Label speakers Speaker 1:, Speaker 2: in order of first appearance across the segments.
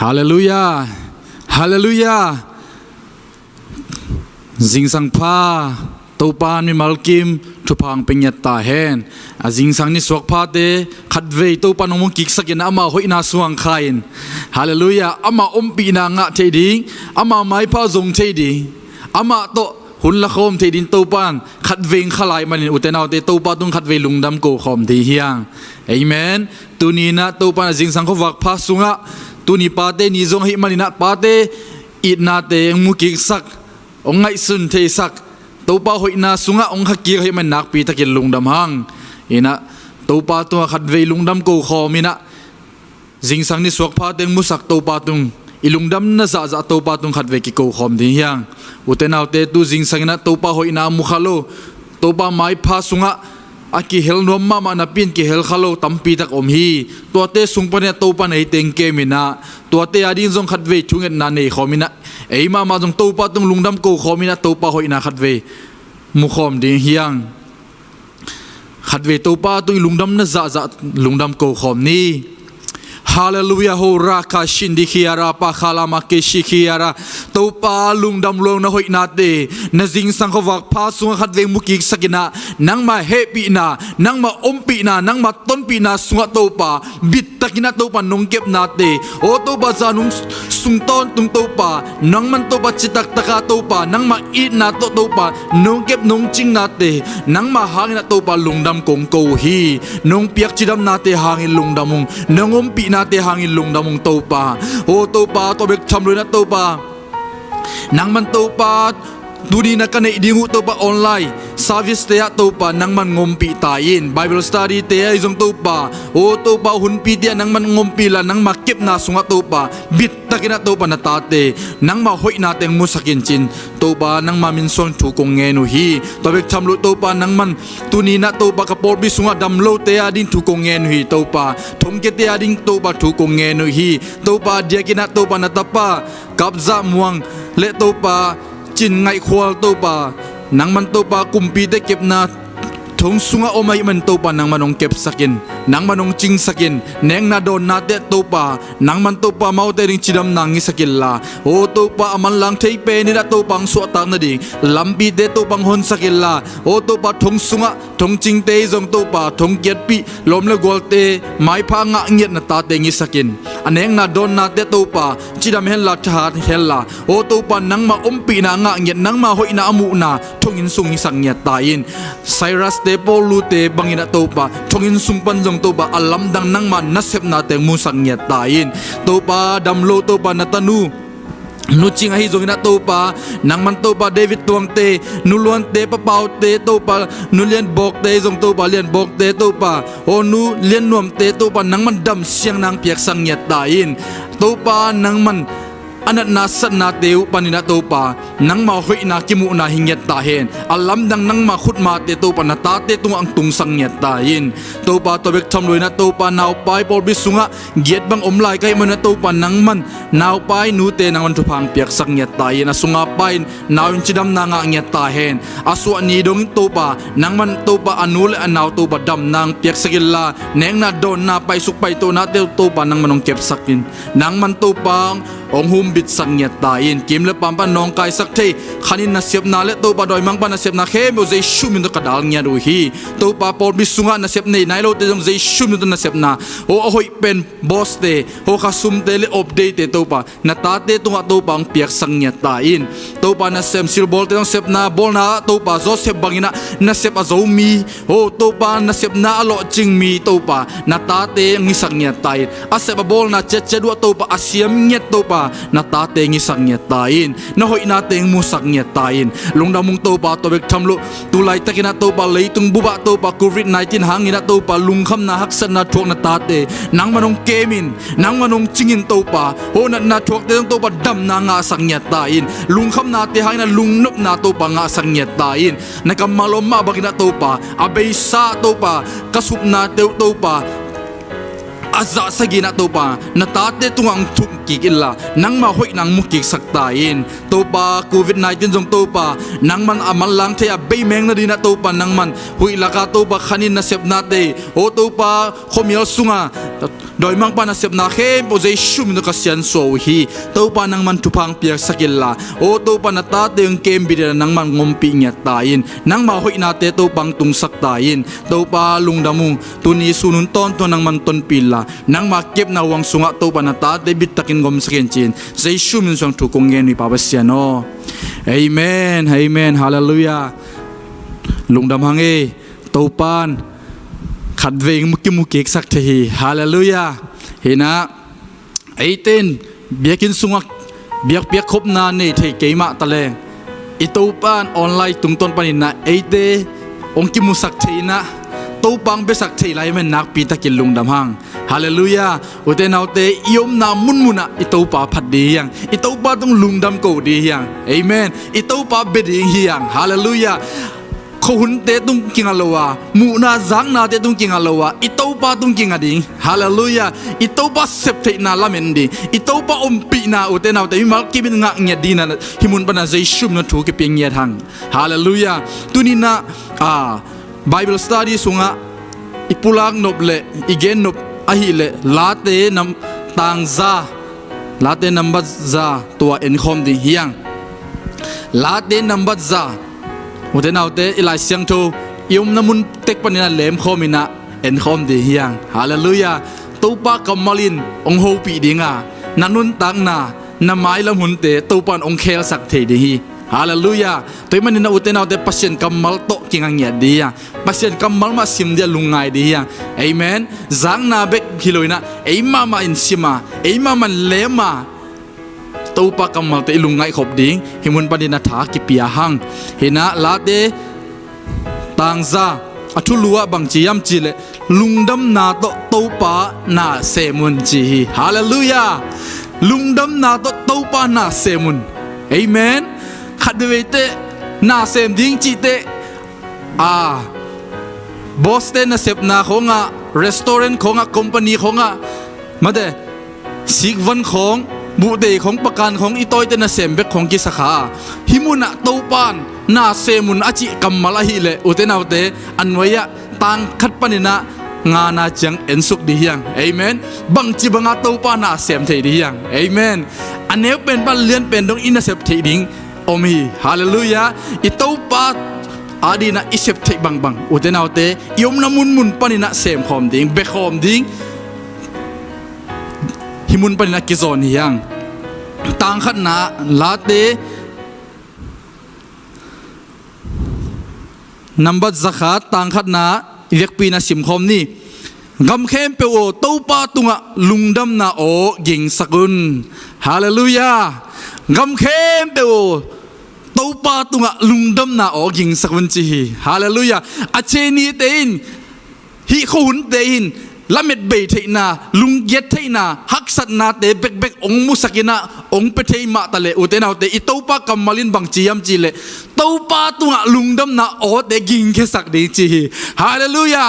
Speaker 1: ฮาเลลูยาฮาเลลูยาจิงสังพาตูปานมีมัลกิมทุพังเป็นยัตตาเฮนอาจิงสังนิสวกพาเตขัดเวตูปานงมุกิกสกินอามาหอยนาสวงไข่ฮาเลลูยาอามาอมปีนางะเทดิงอามาไม้พาจงเทดิอามาโตหุ่นละคมเทดินตูปานขัดเวงขลายมันอุตเนาวเตตูปาตุงขัดเวลุงดำโกคอมที่เฮียงเอเมนตูนีนะตูปานจิงสังเขาวักพาสุงะตูนีปาเตนิจงหิมันนะปาเตอิดนาเตมุกิกสักองไงสุนเทสักตูปาหอยนาสุงะองฮักกีให้มันนักปีตะกินลุงดำหังอินะตูปาตัวขัดเวลุงดำโกคอมินะจิงสังนิสวกพาเตงมุสักตูปาตุงอิลุงดำน่ะจะตูปาตุงขัดเวกิโกคอมที่เฮียงอุตนาวเตตูจิงสังนะตูปาหอยนามุขโลตูปาไม้พาสุงะอากิเฮลนวมมามานาปินกิเฮลขโลตัมปีตักอมฮีตัวเตสุงปะเนี่ยตูปาในเต็งเกมินะตัวเตอดีนจงขัดเวชุงเงินนาเนขอมินะเอ้ยมาจงตูปาตุงลุงดำโกขอมินะตูปาหอยนาขัดเวมุขอมดิ่งเฮียงขัดเวตูปาตุงลุงดำน่ะจะลุงดำโกขอมนี้ฮาเลลูยาโฮราคาชินดิคิอาราปะคาลามาเกชิคิอาราตูปาลุงดำลงนะหอยนาเตนะจิงสังขวักพาสุงขัดเวมุกิกสกินะนังมาเฮปีนานังมาอมปีนานังมาต้นปีนาสุงตูปาบิดตะกินะตูปานงเก็บนาเตโอตูปาจานุงสุงต้นตุงตูปานังมันตูปาจิตักตะกาตูปานังมาอีนาโตตูปานงเก็บนงจิงนาเตนังมาหางนะตูปาลุงดำกงโกฮีนงเปียกจิดำนาเตหางลุงดำมงนงอมปีนาเตหางลุงดำมงตูปาโอตูปาตัวเบกทำเลยนะตูปานังมันตูปาดูดีนักกันในดิ้งหูตัวปะออนไลน์ซาวิสเตียตัวปะนังมันงมปีตายินไบเบิลสตาดีเตียอีจงตัวปะโอตัวปะหุ่นปีเตียนังมันงมปีละนังมาเก็บนาสุงะตัวปะบิดตะกินะตัวปะนาตาเตนังมาหอยนาเตงมุสกินจินตัวปะนังมามินส่วนถูกงเงนุฮีตัวเบกทำลุตัวปะนังมันตูนีนะตัวปะกระโปรงบิสุงะดำโลเตียดินถูกงเงนุฮีตัวปะทงเกเตียดินตัวปะถูกงเงนุฮีตัวปะเดียกินะตัวปะนาตาปะกับจะมวงเลตัวปะจินไงควาลตัวปานังมันตัวปากุมปีได้เก็บนาทงสุงะโอไม่มันตัวปานังมันองเก็บสักินนังมันองจิงสักินเนงนาโดนนาเตตัวปานังมันตัวปาเมาเตริงจิดำนางงิสักินลาโอตัวปามันลังเทยเปนี่ละตัวปังสวดตางนาดิลำปีเดตัวปังฮอนสักินลาโอตัวปาทงสุงะทงจิงเตยจงตัวปาทงเกียรปีลมเลกอลเตไม้พางะเงียดนาตาเตงิสักินอันเนงนาโดนนาเตตัวปาจิดำเฮลลาชาเฮลลาโอตัวปานังมาอมปีนางะเงียดนังมาหอยนาอมูนาทงอินสุงอิสังเงียดตายินไซรัสเตโปลูเตบังอินะตัวปาทงอินสุงปันจงตัวปาอัลลัมดังนังมานัสเซบนาเตมูสังเงียดตายินตัวปาดัมโลตัวปานาตานูนุจิงอาฮิจงนะตัวปานังมันตัวปาเดวิดตวงเตนุลวนเตปะเปาเตตัวปานุเลียนบอกเตจงตัวปาเลียนบอกเตตัวปาโอนุเลียนนวมเตตัวปานังมันดำเสียงนางเปียกสังเงียดตายินตัวปานังมันอันนั้นนาสันนาเตวปานินาตัวปานังมาหอยนากิมุนาหิงเงียดตาเฮนอัลลัมดังนังมาขุดมาเตตัวปานาตาเตตุงอังตุงสังเงียดตายินตัวปาตัวเบกทำเลยนะตัวปานาวไปบอลบิสุงะเกียดบังอมลายไกมันนะตัวปานังมันนาวไปนูเตนังมันทุพังเปียกสังเงียดตายินนะสุงะไปนาวอินจิดำนางเงียดตาเฮนอาสวนีดงตัวปานังมันตัวปาอนุเลอันนาวตัวปาดำนางเปียกสกิลลาเนงนาโดนนาไปสุกไปตัวนาเตตัวปานังมันองเก็บสักินนังมันตัวปาองหุมบิดสังเงียดตายินกิมเลปัมปันนองกายสักเทขันินนาเสียบนาเลตัวปาดอยมังปันนาเสียบนาเข้มโอเจชุมินตกระดาลเงียดูฮีตัวปาปอลบิสุงะนาเสียบในนายโลเตจงเจชุมินตนาเสียบนาโอหอยเป็นบอสเตโอคาซุมเตเลอบเดตตัวปานาตาเตตัวตัวปังเปียกสังเงียดตายินตัวปานาเซมซิลบอลเตจงเสียบนาบอลนาตัวปาโจเซบบังอินะนาเสียบอาโจมีโอตัวปานาเสียบนาอโลจิงมีตัวปานาตาเตงิสังเงียดตายินอาเซบบอลนาเจเจดัวตัวปาอาเซียมเงียดตัวปานาตาเตงิสังเงียดตายินนาหอยนาเตงมูสังเงียดตายินลงดามุงตัวปาตัวเบกทำลุตุไลตะกินะตัวปาเลยตุงบุบะตัวปาโควิด-19หางอินะตัวปาลุงคำนาฮักษนาทวงนาตาเตนังมันองเกมินนังมันองจิงินตัวปาโอนัดนาทวงเตงตัวปาดำนางาสังเงียดตายินลุงคำนาเตหางนะลุงนบนาตัวปางาสังเงียดตายินนักมาลมมาบักินะตัวปาอาเบยซาตัวปากระสุบนาเตตัวปาอาซาสกินะตัวปานาตาเตตุงังทุกกิกิลลานังมาหอยนังมุกิกสักตายินตัวปาโควิด-19จงตัวปานังมันอามันลังเทียเบยแมงนาดีนะตัวปานังมันหุยลากาตัวปาขันินนาเซบนาเตโอตัวปาขมิลสุงะ โดยมังปานาเสพนาเข้มโปเจชุมนกเสียนโซฮีตัวปานังมันทุพังเปียกสกิลลาโอตัวปานาตาเตียงเกมบิดนังมันงมปีเงียตายินนังมาหอยนาเตตัวปังตุงสักตายินตัวปาลุงดามุงตัวนี้สุนุนต้นตัวนังมันต้นปีลานังมาเก็บนาวังสุงะตัวปานาตาเดบิดตะกินงมสกินจินเจชุมนส่งถูกงเงินวิปาเสียโนเอเมนเอเมนฮาเลลูยาลุงดำฮังเอตัวปานขัดเวงมุกิมุกิกสักทีฮาเลลูยาเห็นนะไอเต้นเบียกินสุงเบียกเบียกคบนานนี่เทเกมาตะเลงอิตูปานออนไลน์ตุงต้นปานินะไอเตองกิมุสักทีนะตูปังเบสักทีไรมันนักปีตะกินลุงดำหังฮาเลลูยาอุเตนเอาเตยมนามุนมุนะอิตูปาพัดดียังอิตูปาต้องลุงดำกูดียังเอเมนอิตูปาเบดียังฮาเลลูยาเขาหุ่นเตตุงกิงอลวะมูนาจังนาเตตุงกิงอลวะอิตูปาตุงกิงอดิงฮาเลลูยาอิตูปาเซปเทนาลาเมนดีอิตูปาอมปีนาอุเตนาเตมิมัลกิบินงะเงียดีนะฮิมุนปนาเจชุมนะถูกเปียงเงียทังฮาเลลูยาตุนินะBible study สุงะอิปุลังนบเลอิเกนนบอหิเลลาเตนัมตังซาลาเตนัมบัตซาตัวเอ็นคอมดีเฮียงลาเตนัมบัตซาอุเทนเอาเตอิลายเสียงทูยมน้ำมุนเต็กปนินะเลมคอมินะเอ็นคอมดีเฮียงฮาเลลูยาตูปากัมมาลินองโฮปีดิงานันุนตังนานาไม้ละมุนเตตูปันองเคลสักเทดีฮีฮาเลลูยาตัวมันนี่นะอุเทนเอาเตปัสเซนกัมมัลโตกิงเงียดียังปัสเซนกัมมัลมาซิมเดียลุงไงดียังเอเมนจังนาเบกฮิโลยนะเอมามาอินซิมาเอมามันเลมาตัวปากกัมมัลเตลุงไงขบดิ้งหิมุนปนินะถากิปิยาหังเห็นนะลาเตตังซาอัทุลัวบังจียมจีเลลุงดำนาโตตัวปานาเซมุนจีฮาเลลูยาลุงดำนาโตตัวปานาเซมุนเอเมนขัดเวเตนาเซมดิ้งจีเตบอสเตนเซปนาของรีสอร์ทของคอมพานีของมาเดสิกวันของบุเดของประกันของอีตอยเตนเซมเบกของกิสขาฮิมุนะตูปานนาเซมุนอจิกัมมาลาฮิเลอุเตนเอาเตอันวายะตังขัดปนินะงานาจังเอ็นสุกดียังเอเมนบังจิบังอาตูปานาเซมเทดียังเอเมนอันนี้เป็นบัลเลียนเป็นตรงอินเซปเทดิ้งโอมีฮาเลลูยาอิตูปาอาดีนะอิเซปเทบังบังอุเทนเอาเตยมนามุนมุนปานินะเซมคอมดิ้งเบคอมดิ้งฮิมุนปานินะกิโซนยังต่างขันนะลาเตนัมบัดซักาต่างขันนะเรียกปีนะสิมคอมนี่กำเข้มเปโอตูปาตุงะลุงดำนาโอยิงสกุลฮาเลลูยากำเข้มเปโอตูปาตุงะลุงดำนาโอยิงสกุลจีฮาเลลูยาอาเชนีเตอินฮิขุนเตอินละเม็ดเบยเทนาลุงเย็ดเทนาฮักสัตนาเตเบกเบกองมุสกินะองเปเทมาตะเลอุเตนาเตอิตูปากัมมาลินบังจียมจีเลตูปาตุงะลุงดำนาโอเตกิงเคสักดีจีฮาเลลูยา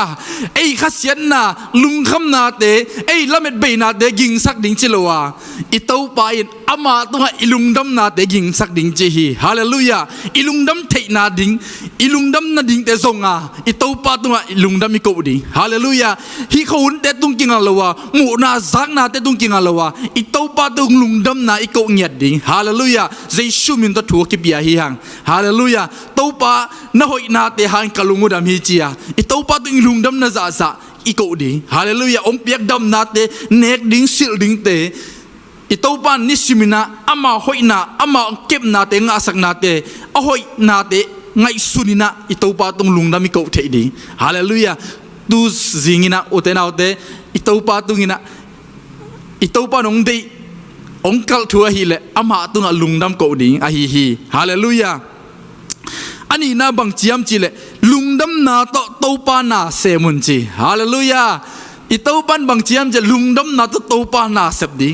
Speaker 1: ไอ้ขัดเสียนนาลุงคำนาเตไอ้ละเม็ดเบยนาเตกิงสักดิงจิโลวาอิตูปาอินอามาตุงะอิลุงดำนาเตกิงสักดิงจีฮาเลลูยาอิลุงดำเทนาดิงอิลุงดำนาดิงเตซงาอิตูปาตุงะอิลุงดำมิโกดิฮาเลลูยาฮิเขาเตตุงกิงอลวะมูนาซักนาเตตุงกิงอลวะอิตูปาตุงลุงดำนาอิโกเงียดดิงฮาเลลูยาเจชูมินตะถูกกิบยาฮิฮังฮาเลลูยาตูปานะหอยนาเตฮันกะลุงุดามฮิจียาอิตูปาตุงลุงดำนาซาซาอิโกดิฮาเลลูยาอมเปียกดำนาเตเนกดิงซิลดิงเตอิตูปานิสิมินะอามาหอยนาอามาเก็บนาเตงาสักนาเตอหอยนาเตไงสุนินะอิตูปาตุงลุงดำมิโกเทดิฮาเลลูยาตูซิงินะอุเทนาอุเตอิตูปาตุงินะอิตูปานองเดองคัลทัวฮิเลอามาตุงลุงดำโกดิงอะฮีฮาเลลูยาอันนี้นะบังจียมจีเลลุงดำนาโตตูปานาเซมุนจีฮาเลลูยาอิตูปันบังจียมจีลุงดำนาโตตูปานาเซบดิ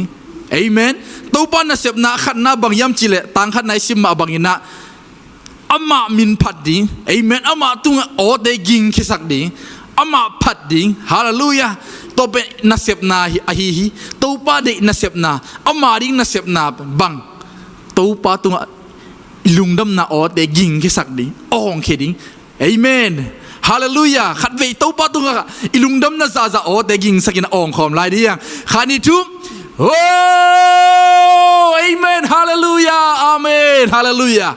Speaker 1: เอเมนตูปานาเซบนาขันนาบังยามจีเลต่างขันในซิมมาบังอินะอามามินพัดดิเอเมนอามาตุงโอเดกิงคิสักดิอามาพัดดิงฮาเลลูยาตัวเป็นนักเสพนาฮิตัวป้าเด็กนักเสพนาอามาดิงนักเสพนาบังตัวป้าตัวลุงดำนาออเด็กยิงแค่สักดิอ๋องแค่ดิงเอเมน ฮาเลลูยาขัดเวตัวปาตุงะอิลุงดำน่าจะโอเตกิงสักินองคอมลายดียังขานิทุมโอ้เอเมนฮาเลลูยาอาเมนฮาเลลูยา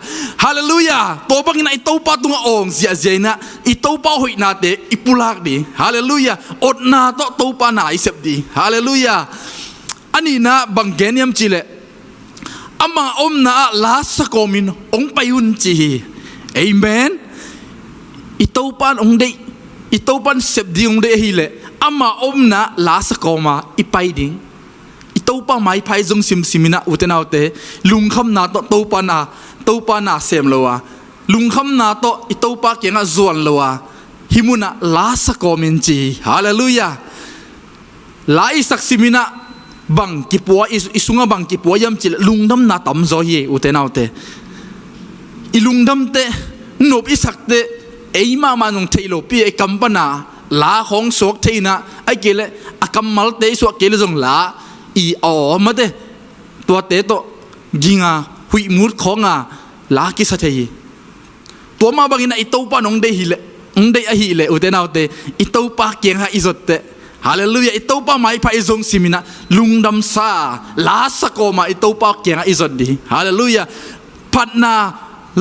Speaker 1: ฮาเลลูยาตัวปังอินไอตัวปาตุงะองเสียเจนะอิตัวปาหุยนาเตอิปุลักดีฮาเลลูยาอดนาตัวปานาอิเสบดีฮาเลลูยาอันนี้นะบังเกนยมจิเลอามังอมนาลาสกอมินองไปยุนจีเอเมนอิตัวปานองเดอิตัวปานเสบดีองเดฮิเลอามาอมนาลาสกอมาอิไปดิงอิตัวปาไม่ไปจงซิมซิมินะอุตนาอุเตลุงคำนาตัวปานาเซมโลวะลุงคำนาตัวอิตัวปาเกียงะจวนโลวะฮิมุนะลาสกอมินจีฮาเลลูยาลาอิสักซิมินะบังกิปัวอิสุงะบังกิปัวยามจิลุงดำนาตัมโซเยอุเตนาอุเตอิลุงดำเตนบอิสักเตเอมามานุงเทโลปีไอกัมปนาลาของสวกเทนะไอเกลอากัมมัลเตสวกเกลจงลาอีอ๋อมาเตตัวเตโตจิงาหุยมูดของาลากิสัตย์ตัวมาบังอินะอิโตปานองเดฮิเลองเดอหิเลอุเตนาอุเตอิโตปาเกียงฮาอิจดเตฮาเลลูยาอิโตปาไม่ไปจงซิมินะลุงดำซาลาสกอมาอิโตปาเกียงฮาอิจดดีฮาเลลูยาพัดนา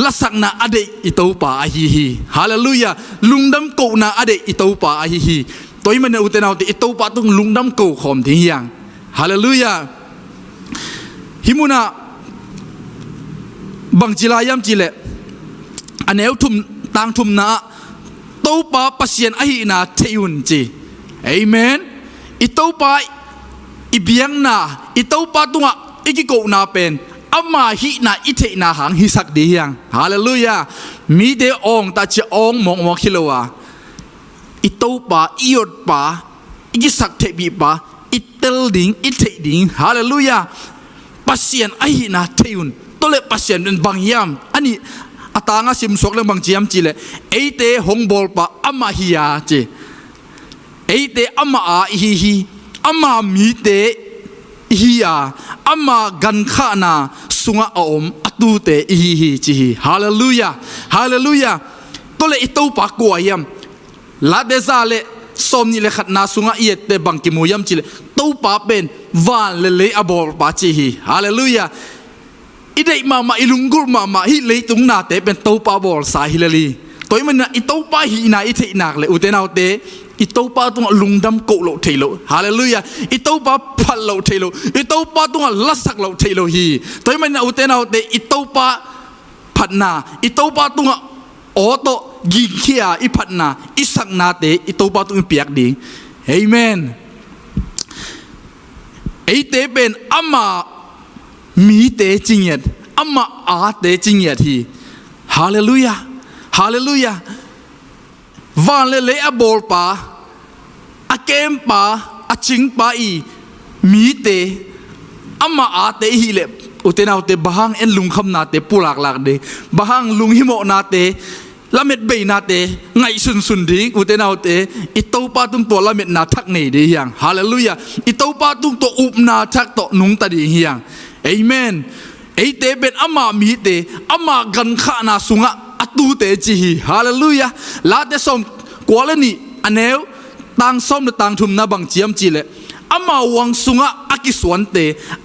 Speaker 1: ลักนาอเดอิตาปาอาฮีฮีฮาเลลูยาลุงดำกูนาอเดอิตาปาอาฮีฮีตัวมันอุตนาติอิตาปาตุงลุงดำกูขอมที่ยังฮาเลลูยาฮิมุนาบังจิลายามจิเลอันเอวทุมต่างทุมนาตาปาปัสยันอาฮีนาเทยุนจีเอเมนอิตาปาอิเบียงนาอิตาปาตุงะอิกิโกนาเป็นอามาฮินาอิเทนาหังฮิสักดียังฮาเลลูยามีเดองตาจะองมองคิโลวาอิโตปาอิยดปาอิกิสักเทบีปาอิเตลดิงอิเทดิงฮาเลลูยาปัสยันไอฮินาเทยุนตัวเล็ปัสยันเป็นบางยามอันนี้อัตางาซิมสกเลบางจียมจีเลเอเตหงบอลปาอามาฮิยาเจเอเตอามาอาฮิฮิอามามีเตฮียาอามากันข้านาสุงะอมอตูเตฮีฮีจีฮีฮาเลลูยาฮาเลลูยาตัวเลอิตูปากวายมลาเดซาเลสมนี่เลขัดนาสุงะเอียเตบังกิมูยมจิเลตูปาเป็นวานเลเลอบอลปาจีฮีฮาเลลูยาอิเดมาอิลุงกุลมาฮิเลตุงนาเตเป็นตูปาบอลสาฮิเลลีตัวมันนะอิตูปาฮีนาอิเทนักเลอุเตนาเตอิตาปาตุงลุงดำโกโลเทโลฮาเลลูยาอิตาปาพัลโลเทโลอิตาปาตุงลัสักโลเทโลฮีตัวมันเอาเตนาเอาเตอิตาปาพัดนาอิตาปาตุงโอโตยิงเขียอิพัดนาอิสักนาเตอิตาปาตุงเปียกดีเอเมนไอเตเป็นอามามีเตจิงเยดอามาอาเตจิงเยดฮีฮาเลลูยาฮาเลลูยาวันเลอบอลปาอาเกมปาอาจิงปาอีมีเตอามาอาเตฮิเลอุเตนาอุเตบางเอ็นลุงคำนาเตปูหลักเดบางลุงฮิโมนาเตละเม็ดเบยนาเตไงสุนดีอุเตนาอุเตอิตาปาตุงตัวละเม็ดนาทักเนดียังฮาเลลูยาอิตาปาตุงตัวอุบนาทักตัวนุงตาดียังเอเมนไอเตเป็นอามามีเตอามากันข้านาสุงะอตูเตจีฮีฮาเลลูยาลาเตสมกวาลนี่อันเอวต่างสมและต่างทุมนาบังเจียมจีเลอามาวังสุงะอากิสวนเต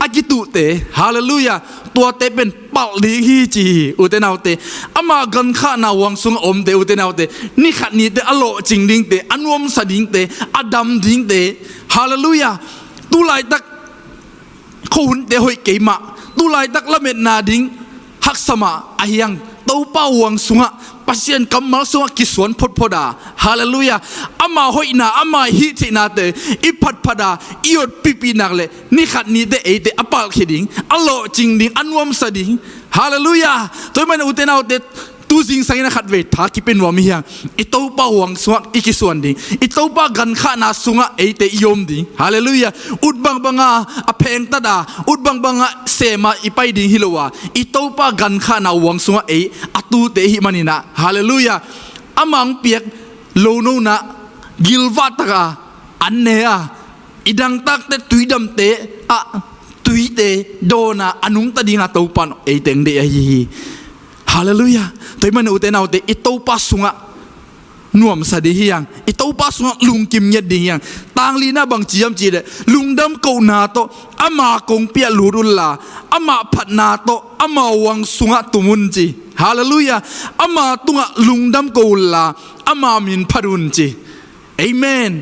Speaker 1: อากิตุเตฮาเลลูยาตัวเตเป็นปัลลีฮีจีอุเตนาเตอามากันข้านาวังสุงอมเตอุเตนาเตนี่ขัดนี้เตอโลจิงดิงเตอันวมสดิงเตอดัมดิงเตฮาเลลูยาตุไลตักคุณเตหอยเกมาตุไลตักละเม็ดนาดิงฮักสมาอายังตัวป้าวังสุงะปัสยันกำมัลสุงะกิสวนพดพดาฮาเลลูยาอามาหอยนาอามาฮิตินาเตอิพัดพดาอิยดปิปีนักเลนี่ขัดนี้เตเอเตอปัลเขดิงอัลโลจิงดิงอันวมสดิงฮาเลลูยาตัวมันอุเตนาเตตูจิงสังนะขัดเวทากิเป็นวามียังอิตัวป้าวังสุงะอิกิสวนดิงอิตัวป้ากันข้านาสุงะเอเตยมดิงฮาเลลูยาอุดบังบังอาเพงตาดาอุดบังบังเสมาอิไปดิงฮิโลวาอิตัวป้ากันข้านาวังสุงะเออตูเตหิมันินะฮาเลลูยาอามังเปียกโลโนนะกิลวัตกาอันเนียอิดังตักเตตุยดำเตอะตุยเตโดนาอนุงตดิงาตูปันเอเตงเดฮีฮาเลลูยาแต่มันอุเตนาอุเตอิโตปัสสุงะ น่วมสะดีเฮียงอิตาปาสุงลุงกิมเยดีเฮียงต่างลีน่าบางจีมจีเลลุงดำกูนาโตอามาคงเปียลูรุลลาอามาพัดนาโตอามาวังสุงตุมุนจีฮาเลลูยาอามาตุงลุงดำกูลาอามามินพัดุนจีเอเมน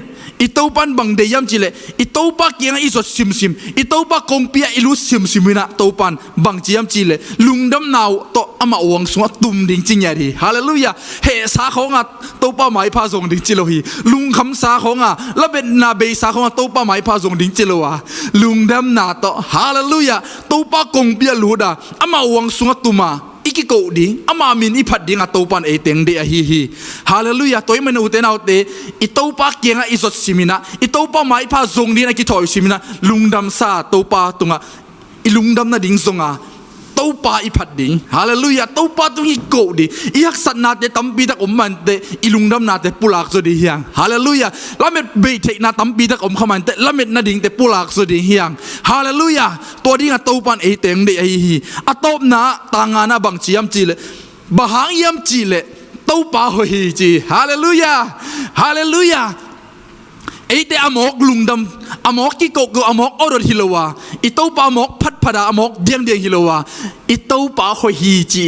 Speaker 1: อิตาปันบังเดียมจิเลอิตาปาเกียงอิสดซิมซิมอิตาปาคงเปียอิลุซิมซิมินะตาปันบังจียมจิเลลุงดำนาวโตอามาวังสวงตุมดิ่งจิงยาดีฮาเลลูยาเฮสาของตาปาไม่พาส่งดิ่งจิโลฮีลุงคำสาของแล้วเป็นนาเบสาของตาปาไม่พาส่งดิ่งจิโลวะลุงดำนาโตฮาเลลูยาตาปาคงเปียลูดาอามาวังสวงตุมาอีกกูดิอามามินอีพัดดิงาตูปันเอเตงเดียฮีฮาเลลูยาตัวมันอุเทนเอาเตอิตูปาเกียงอิสดซิมินะอิตูปาไม่พาซงดีนะกิถอยซิมินะลุงดำซาตูปาตุงะอิลุงดำน่ะดิ่งซงตูปาอีพัดดิงฮาเลลูยาตูปาตุงอีกูดิอีฮักสันนาเตตัมปีตะอมมันเตอิลุงดำนาเตปุลักสุดีเฮียงฮาเลลูยาละเม็ดเบยเทนาตัมปีตะอมขมันเตละเม็ดนาดิ่งเตปุลักสุดีเฮียงฮาเลลูยาตัวดิ่งตูปันเอเตงเดียฮีอะตบนาตางานาบังจียมจีเลบะหางยมจีเลตูปาหอยจีฮาเลลูยาฮาเลลูยาไอเตอามอกลุงดำอามอกกิโกกอามอกอรดฮิโลวาอิตูปาอามอกพัดพดาอามอกเดียงฮิโลวาอิตูปาหอยจี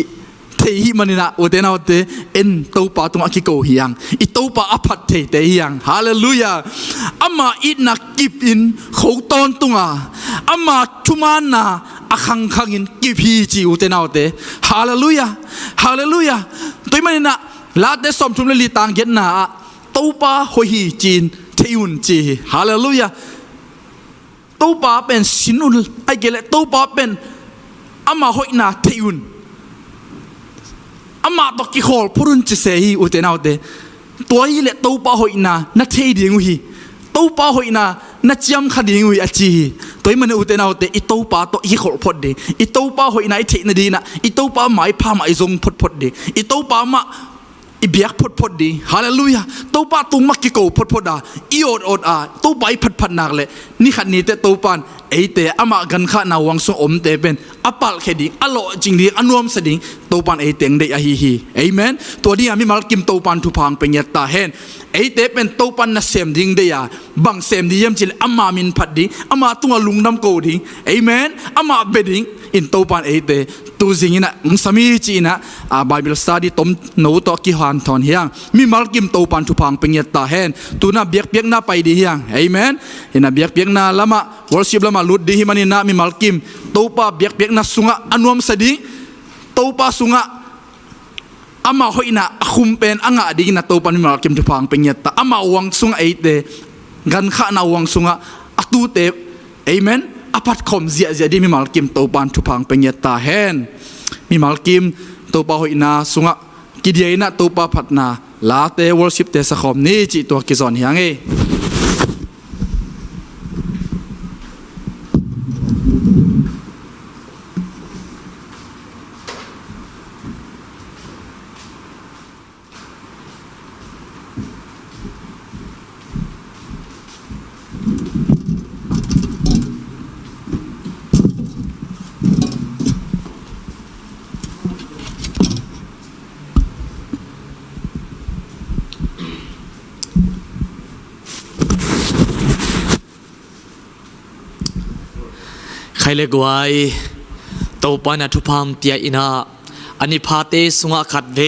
Speaker 1: เทหิมันนะโอเตนาโอเตเอ็นตูปาตุงอากิโกฮิยังอิตูปาอพัดเทเตฮิยังฮาเลลูยาอามาอินักกิบอินเขาตอนตุงอามาชุมานาอาคังคังอินกิบฮีจีโอเตนาโอเตฮาเลลูยาฮาเลลูยาตัวมันนะลาเดสอมชุมเลลีตังเกนนาตูปาหอยจีนเทยุนจีฮาเลลูยาตูปาเป็นสินุลไอเกเลตูปาเป็นอามาหอยนาเทยุนอามาตอกิโคลพูดจะเสียอุเทนเอาเตตัวฮีเลตูปาหอยนานัทเทดิงฮีตูปาหอยนานัทยำขดิงฮีอจีตัวมันอุเทนเอาเตอิตูปาตอกิโคลพอดเดอิตูปาหอยนาไอเทนดีนะอิตูปาหมายพามาไอซงพอดเดอิตูปามาอีเบียกพดดีฮาเลลูยาตัวป้าตุงมักกิโกพดดาอีโอดตัวไปพัดนักเลยนี่ขัดนี้แต่ตัวปานไอเตะอามากันข้านาวังสงอมเตเป็นอปัลเคดิอโลจริงดีอนวมสดิงตัวปานไอเตงเดียฮีเอเมนตัวนี้มีมาลกิมตัวปานทุพังเป็นยัตตาเฮนไอเตะเป็นตัวปานนัเซมดิงเดียบังเซมดิยมจิลอามามินพัดดิอามาตุงลุงน้ำโกดิเอเมนอามาเบดิงอินตัวปานไอเตะตัวจริงนะสามีจีนะไบเบิลสตัดดี้ต้มโน้ตกิฮันทอนเฮียงมีมาลกิมตัวปานทุพังเป็นยัตตาเฮนตัวน่ะเบียกน่าไปดีเฮียงเอเมนเห็นน่ะเบียกน่าละมาวอร์ชิปละมาลุดดีฮิมันน่ะมีมาลกิมตัวป้าเบียกน่าสุงะอนวมสดิงตัวป้าสุงะอามาหอยน่ะคุมเป็นอ่างดีน่ะตัวปานมีมาลกิมทุพังเป็นยัตตาอามาวังสุงะไอเตกันข้านาวังสุงะอตูเตเอเมนอภัดคมเสียดีมีมาลกิมตัวปานทุพังเป็นยัตตาเฮนมีมาลกิมตัวป้าหอยน่ะสุงะกิเดียน่ะตัวป้าพัดน่ะลาเตวอร์ชิปเตสะคอมนี่จิตัวกิจอนเฮียงเอ
Speaker 2: ใครเล็กไว้ตัวปานาทุพามเตียอินาอันนี้พาเตสุงะขัดเว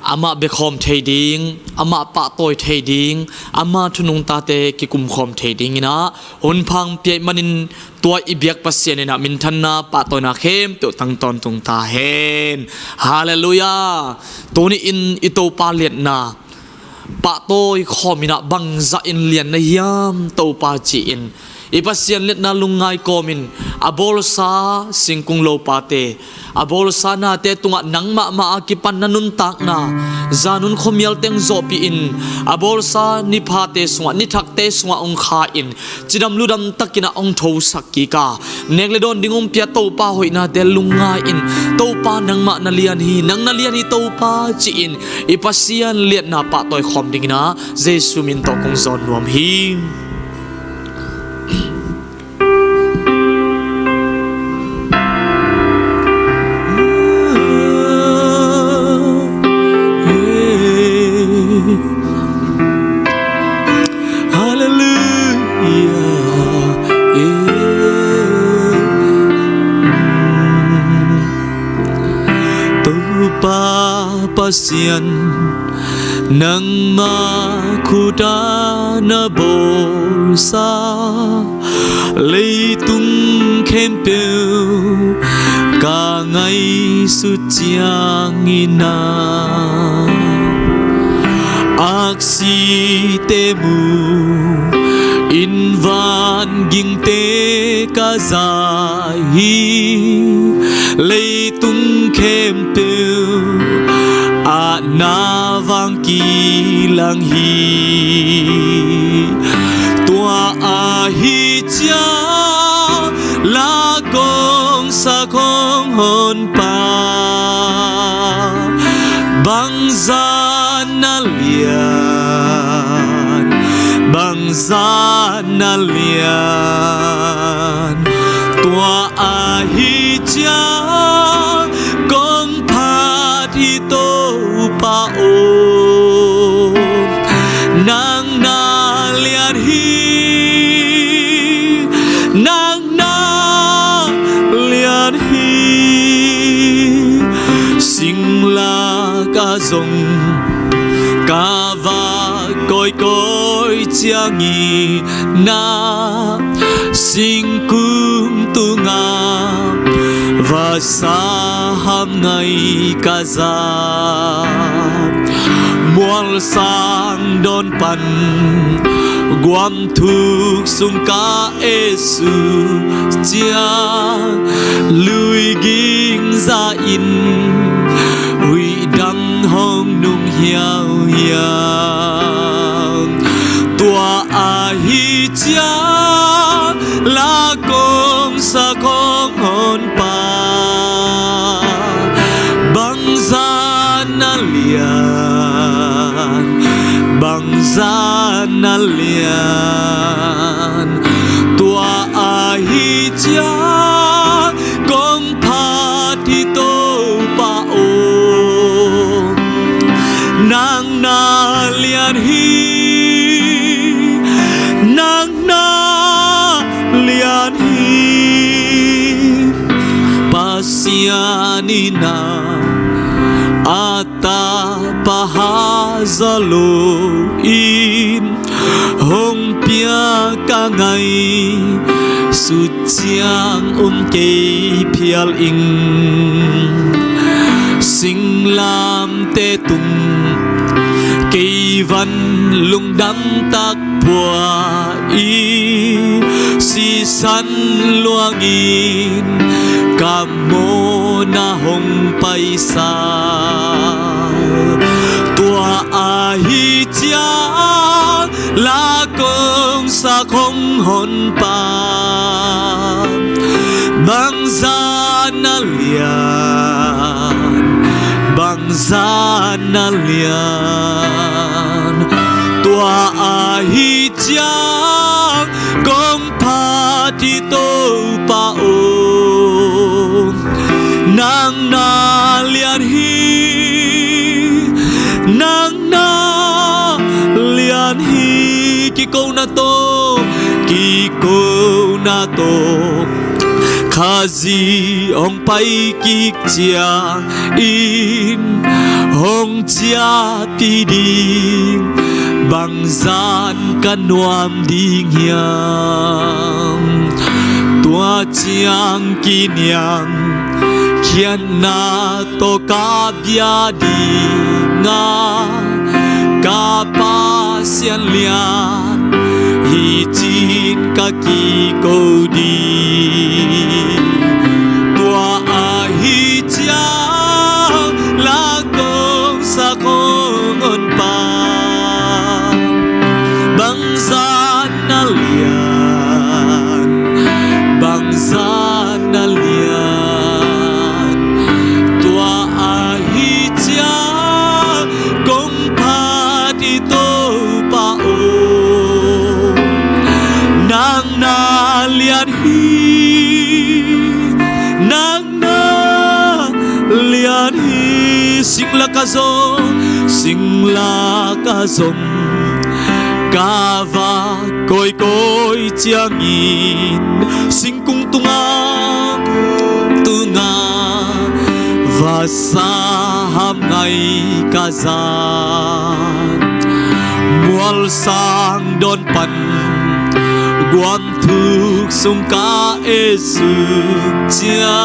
Speaker 2: อามาเบคอมเทดิงอามาปะโตยเทดิงอามาทุนุงตาเตกิกุมคอมเทดิงนะหุนพังเปียมันินตัวอิเบียกปัสเซียนนะมินทันนาปะโตยนาเข้มตัวตั้งตอนตุงตาเฮนฮาเลลูยาตัวนี้อินอิโตปาเลียนนาปะโตยคอมินะบังซาอินเลียนนะยามตัวปาจีอินipasian let na lungai komin abol sa singkung lo pate abol sa na te tunga nangma ma akipan nanun tak na zanun khomial teng zopi in abol sa ni phate sunga ni thakte sunga ong kha in chidam ludam takina ong tho sakki ka nekle don dingum pia to pa hoina te lungai in to pa nangma na lian hi to pa chi in ipasian let na pa toy khom dingina jesu min to kong zon nuam hi pasian nang makhuda na bolsa leitung kempeu ka ngai su chiang ina aksi temu in van ging te ka zai leitung kempeu a na vang ki lang hi tua a hi cha la gong sa kong hon pa bang za na lian bang za na lian tua a hi cha kong pa thi to pa o nang na lian hi nang na lian hi sing la ka zong ka va koi koi chiang i na sing kum tu nga và sa ham ngày ca za mual sang don pan guam thuk sung ka esu chia lui ging za in huy đăng hong nung hiao hiao tua a hi chia la công sa kong hon pa bang za na lian bang za na lian tua a hi cha kong pa thi to pa o nang na lian hi nang na lian hi pasianina ata pahazalo in hong pia ka ngai su chiang ke phial ing sing lam te tung cây văn lung đắm tắc bùa y si san loang in cam mô na hong pai sa tua a hi cha la công sa không hon pa bang za na lian bang za na lian tua a hi cha công pa thi to pa o nang na lian hi nang na lian hi ki câu na to khazi ong pai ki chia in hong chia ti ding bang gian kan nuam ding hiam tua chiang ki niang khian na to ka bia di nga ka pa sian lian hi chin ka ki ko di tua a hi cha la kong sa kong on pa bang za na lian bang za na lian tua a hi cha kong pa di to pa o nang na lian hi nang na lian hi sing la ka zong ka va koi koi chiang in sing cung tunga va sa ham ngày cả gian mual sang đón pan quan thuk sung ca esu cha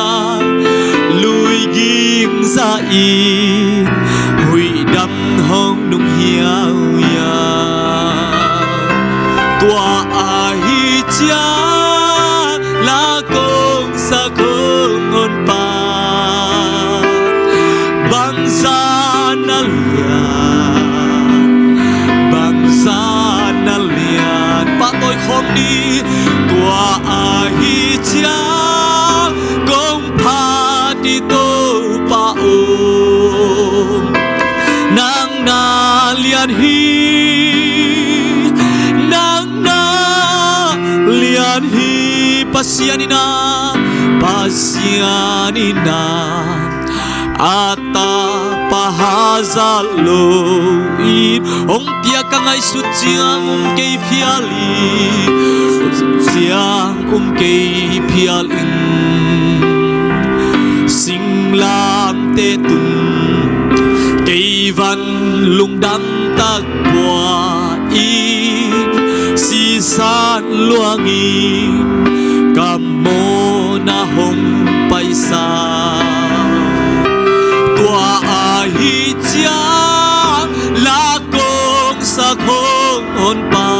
Speaker 2: lui ging ra in hui đâm hong nung hiao ya tua ai cha la công sa không hồn pa bang sa na lian ba tôi không đi tua ai cha công pa đi tô pa ôm nang na lian hi nang na lian hi pasianina ata pahazalo in ong pia ka ngai su chiang ke phiali chiang ke phial in singlam te tun ke van lung dam tak kwa in si san luangin kamo na hong paisa tua ai cha la kong sa khong on pa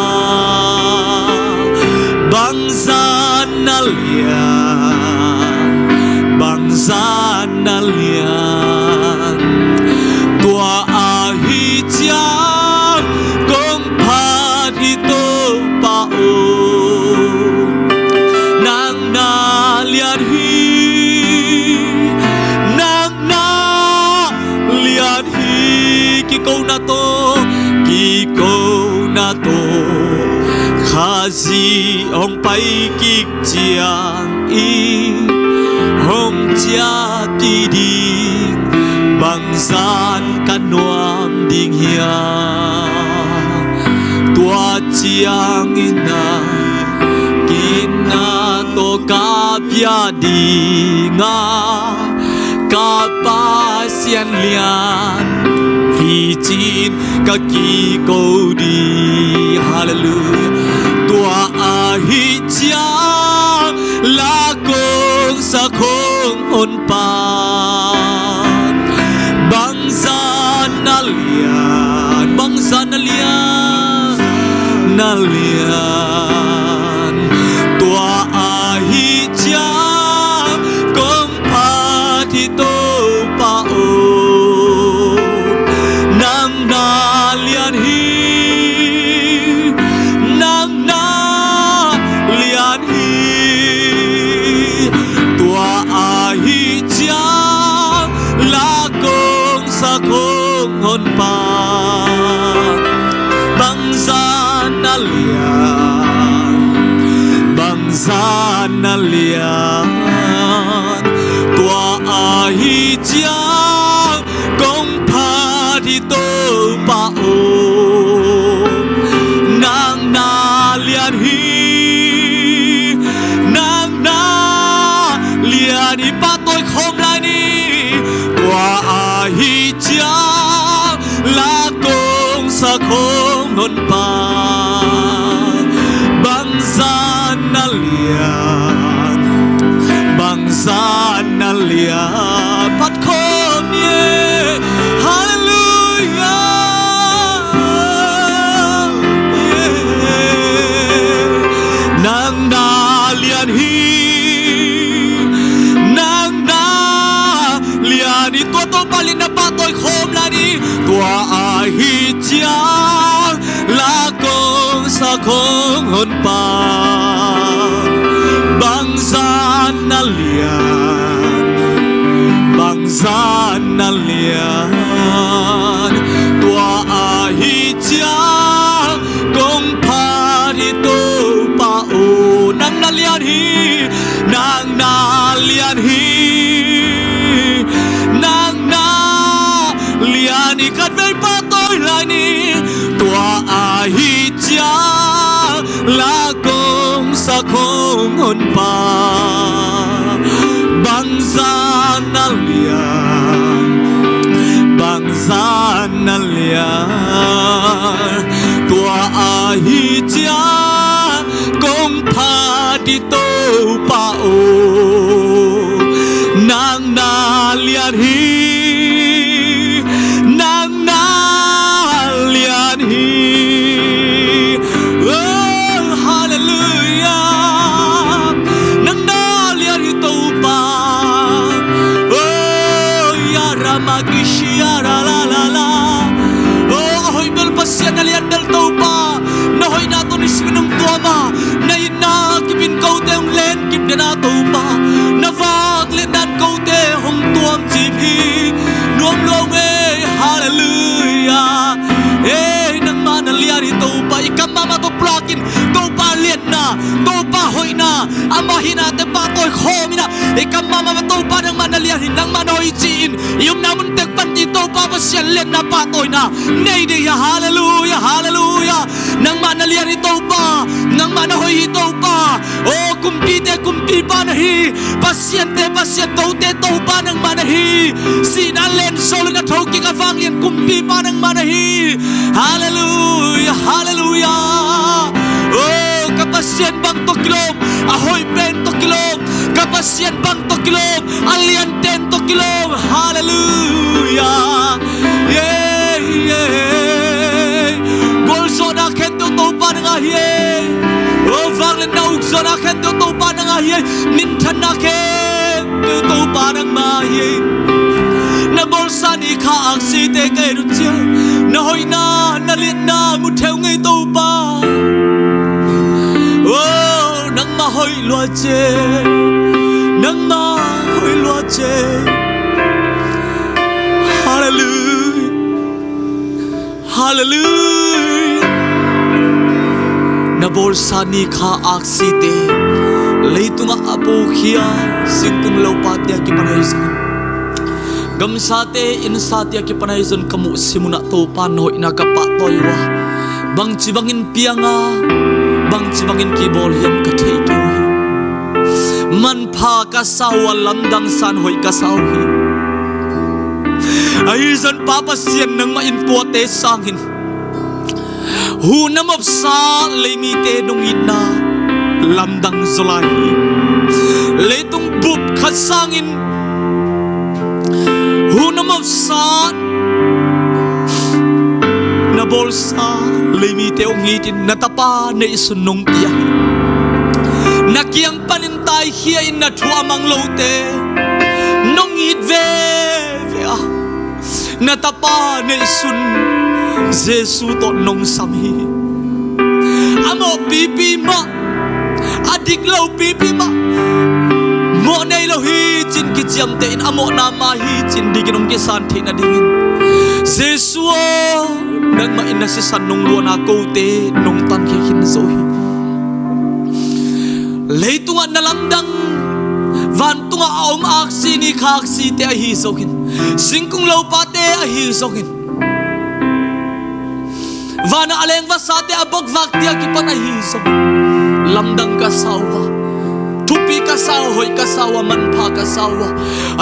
Speaker 2: bang san na lian tua ai cha kong pa di to pa o nang na lian hi câu na to khazi ông bay kik chiang i hong chia ti đi bằng gian can nuam ding hia tua chiang ina kina to ka pia di nga ka pa sian lian hi chin ka ki ko di hallelujah tua a hi cha la kong sa khong on pa bang san na lian tua a hi cha kong pa thi to pa o hồn pa bang gian na lian tua ai cha công pa di to pa o nang na lian hi pa tôi không lại đi tua ai cha la công sa không hồn pa bang gian na lian bắt khom ye hallelujah nang na lian hi đi tua to palin na pa tôi khom la đi tua ai hi cha la công sa không hồn pa bang gian na lian tua ai hi cha công pa di to pa o nang na lian hi liani cắt vây pa tôi lại ni tua ai cha la công sa không hồn pa bang gian na lian bang gian lia tua hi cha công pha đi tô pa o nang na lian hi nang na lian hi oh hallelujah nang na lian hi tô pa oh ya ramagishia la la la oh hoy bel pasyan alian dal tô pa na hoy na to nis minung tua ma na ina kibin kau te ong len kip na tô pa na vak len dan kau te hong tuam chi phi nuam long hallelujah nang man alian hi tô pa ikam mama to plakin tô pa len na tô pa hoy na amahina te pa toy khomina ikam mama to pa nang man alian hi nang man hoy chin yum na mun tek pan ti tô pa pasyan len na pa toy na nei de ya hallelujah hallelujah nang man alian hi tô pa nang man hoy hi tô pa oh kumpi pa na hi pasyan kau te tô pa nang man hi sinan len sol na thoki ka vang yen kumpi pa nang man hi hallelujah hallelujah oh kapasyan bang to kilom ahoy pen to kilom kapasyan bang to kilom alian ten to kilom hallelujah yeah gol so na ken to pa nang hi oh vang len na uk so na ken to pa nang hi min than na ken to pa nang ma hi na bolsa ni kha ak si te kai ru chia na hoi na lian na mu theo ngay tô pa oh nang ma hoi loa che nang ma hoi loa che hallelujah hallelujah na bolsa ni kha ak si te leitunga apo khia singkung lo patya ki panai gamsate insatya ki panai zon kamu simuna to pan hoi na ka pa toiwa bang chibangin pianga bang chibangin ki bol yam ka thei ki man pha ka sawa lamdang san hoi ka saw hi ai zon papa sian nang ma in puate sangin hu namop sa leimi te dong ina lamdang zolai leitung bup khasangin hunamov sa na bolsa leimi te ongitin natapa na isunong tiya nakiang panintai hiya in na tuamang lote nongit ve natapa na isun Jesu to nong sami amo pipi ma adik lau pipi ma mo nei lo hi chin ki chiam te in amo na ma hi chin diginom ki san the na dingin Jesu nang ma in na si san nong lo na ko te nong tan ki hin zo hi leitunga na lamdang van tunga aum ak si ni khak si te hi zo hin singkung lo pa te hi zo hin vana aleng va sa te abok vak tia ki pan hi zo lamdang ka sawa tupi ka sawa hoi ka sawa man pha ka sawa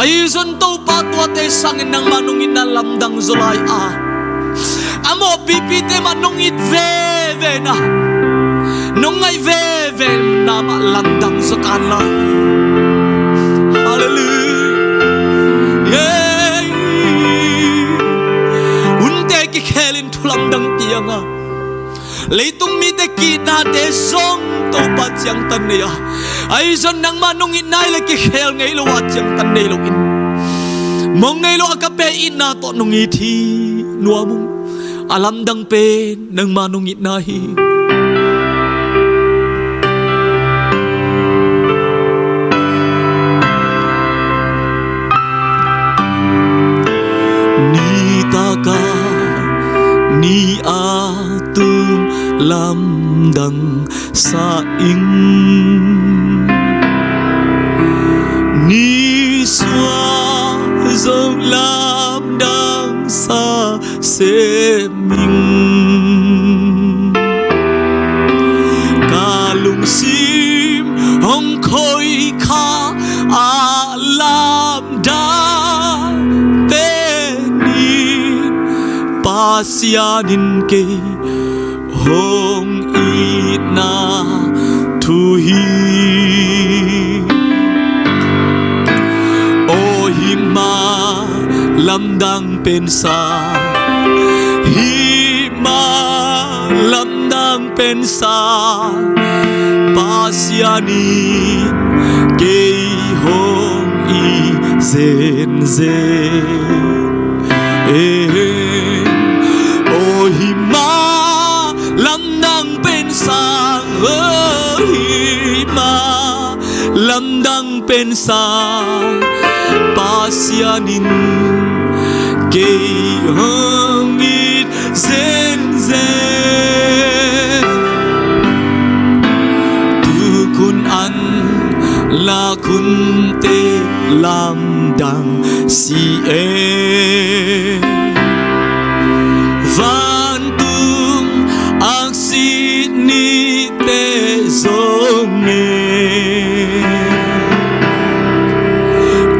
Speaker 2: ai zon to pa to te sangin nang manungin na lamdang zolai amo pipi te manungit ve na nongai ve na ma lamdang zokan lai hallelujah yeah unte ki khelin thulamdang tianga leitung mi te ki na te song to pa chiang tan ne ai zon nang manung in nai le ki khel ngei lo wa chiang tan ne lo in mong ngei lo ka pe in na to nong i thi nuamung alam dang pe nang manung in na hi ni ta ka ni atum lam dang sa ing ni xóa dấu lam dang sa se mình ca lùng sim hong khôi kha lam da te ni pasianin ke hong ina thu hi o hi ma lam dang pen sa hi ma lam dang pen sa pasianin ke hong i zen zen o hi ma lam dang pen sang hi ma lam dang pen sang pasianin ke hong i zen zen tu kun an la kun te lam dang si e van tum ang si ni te zong e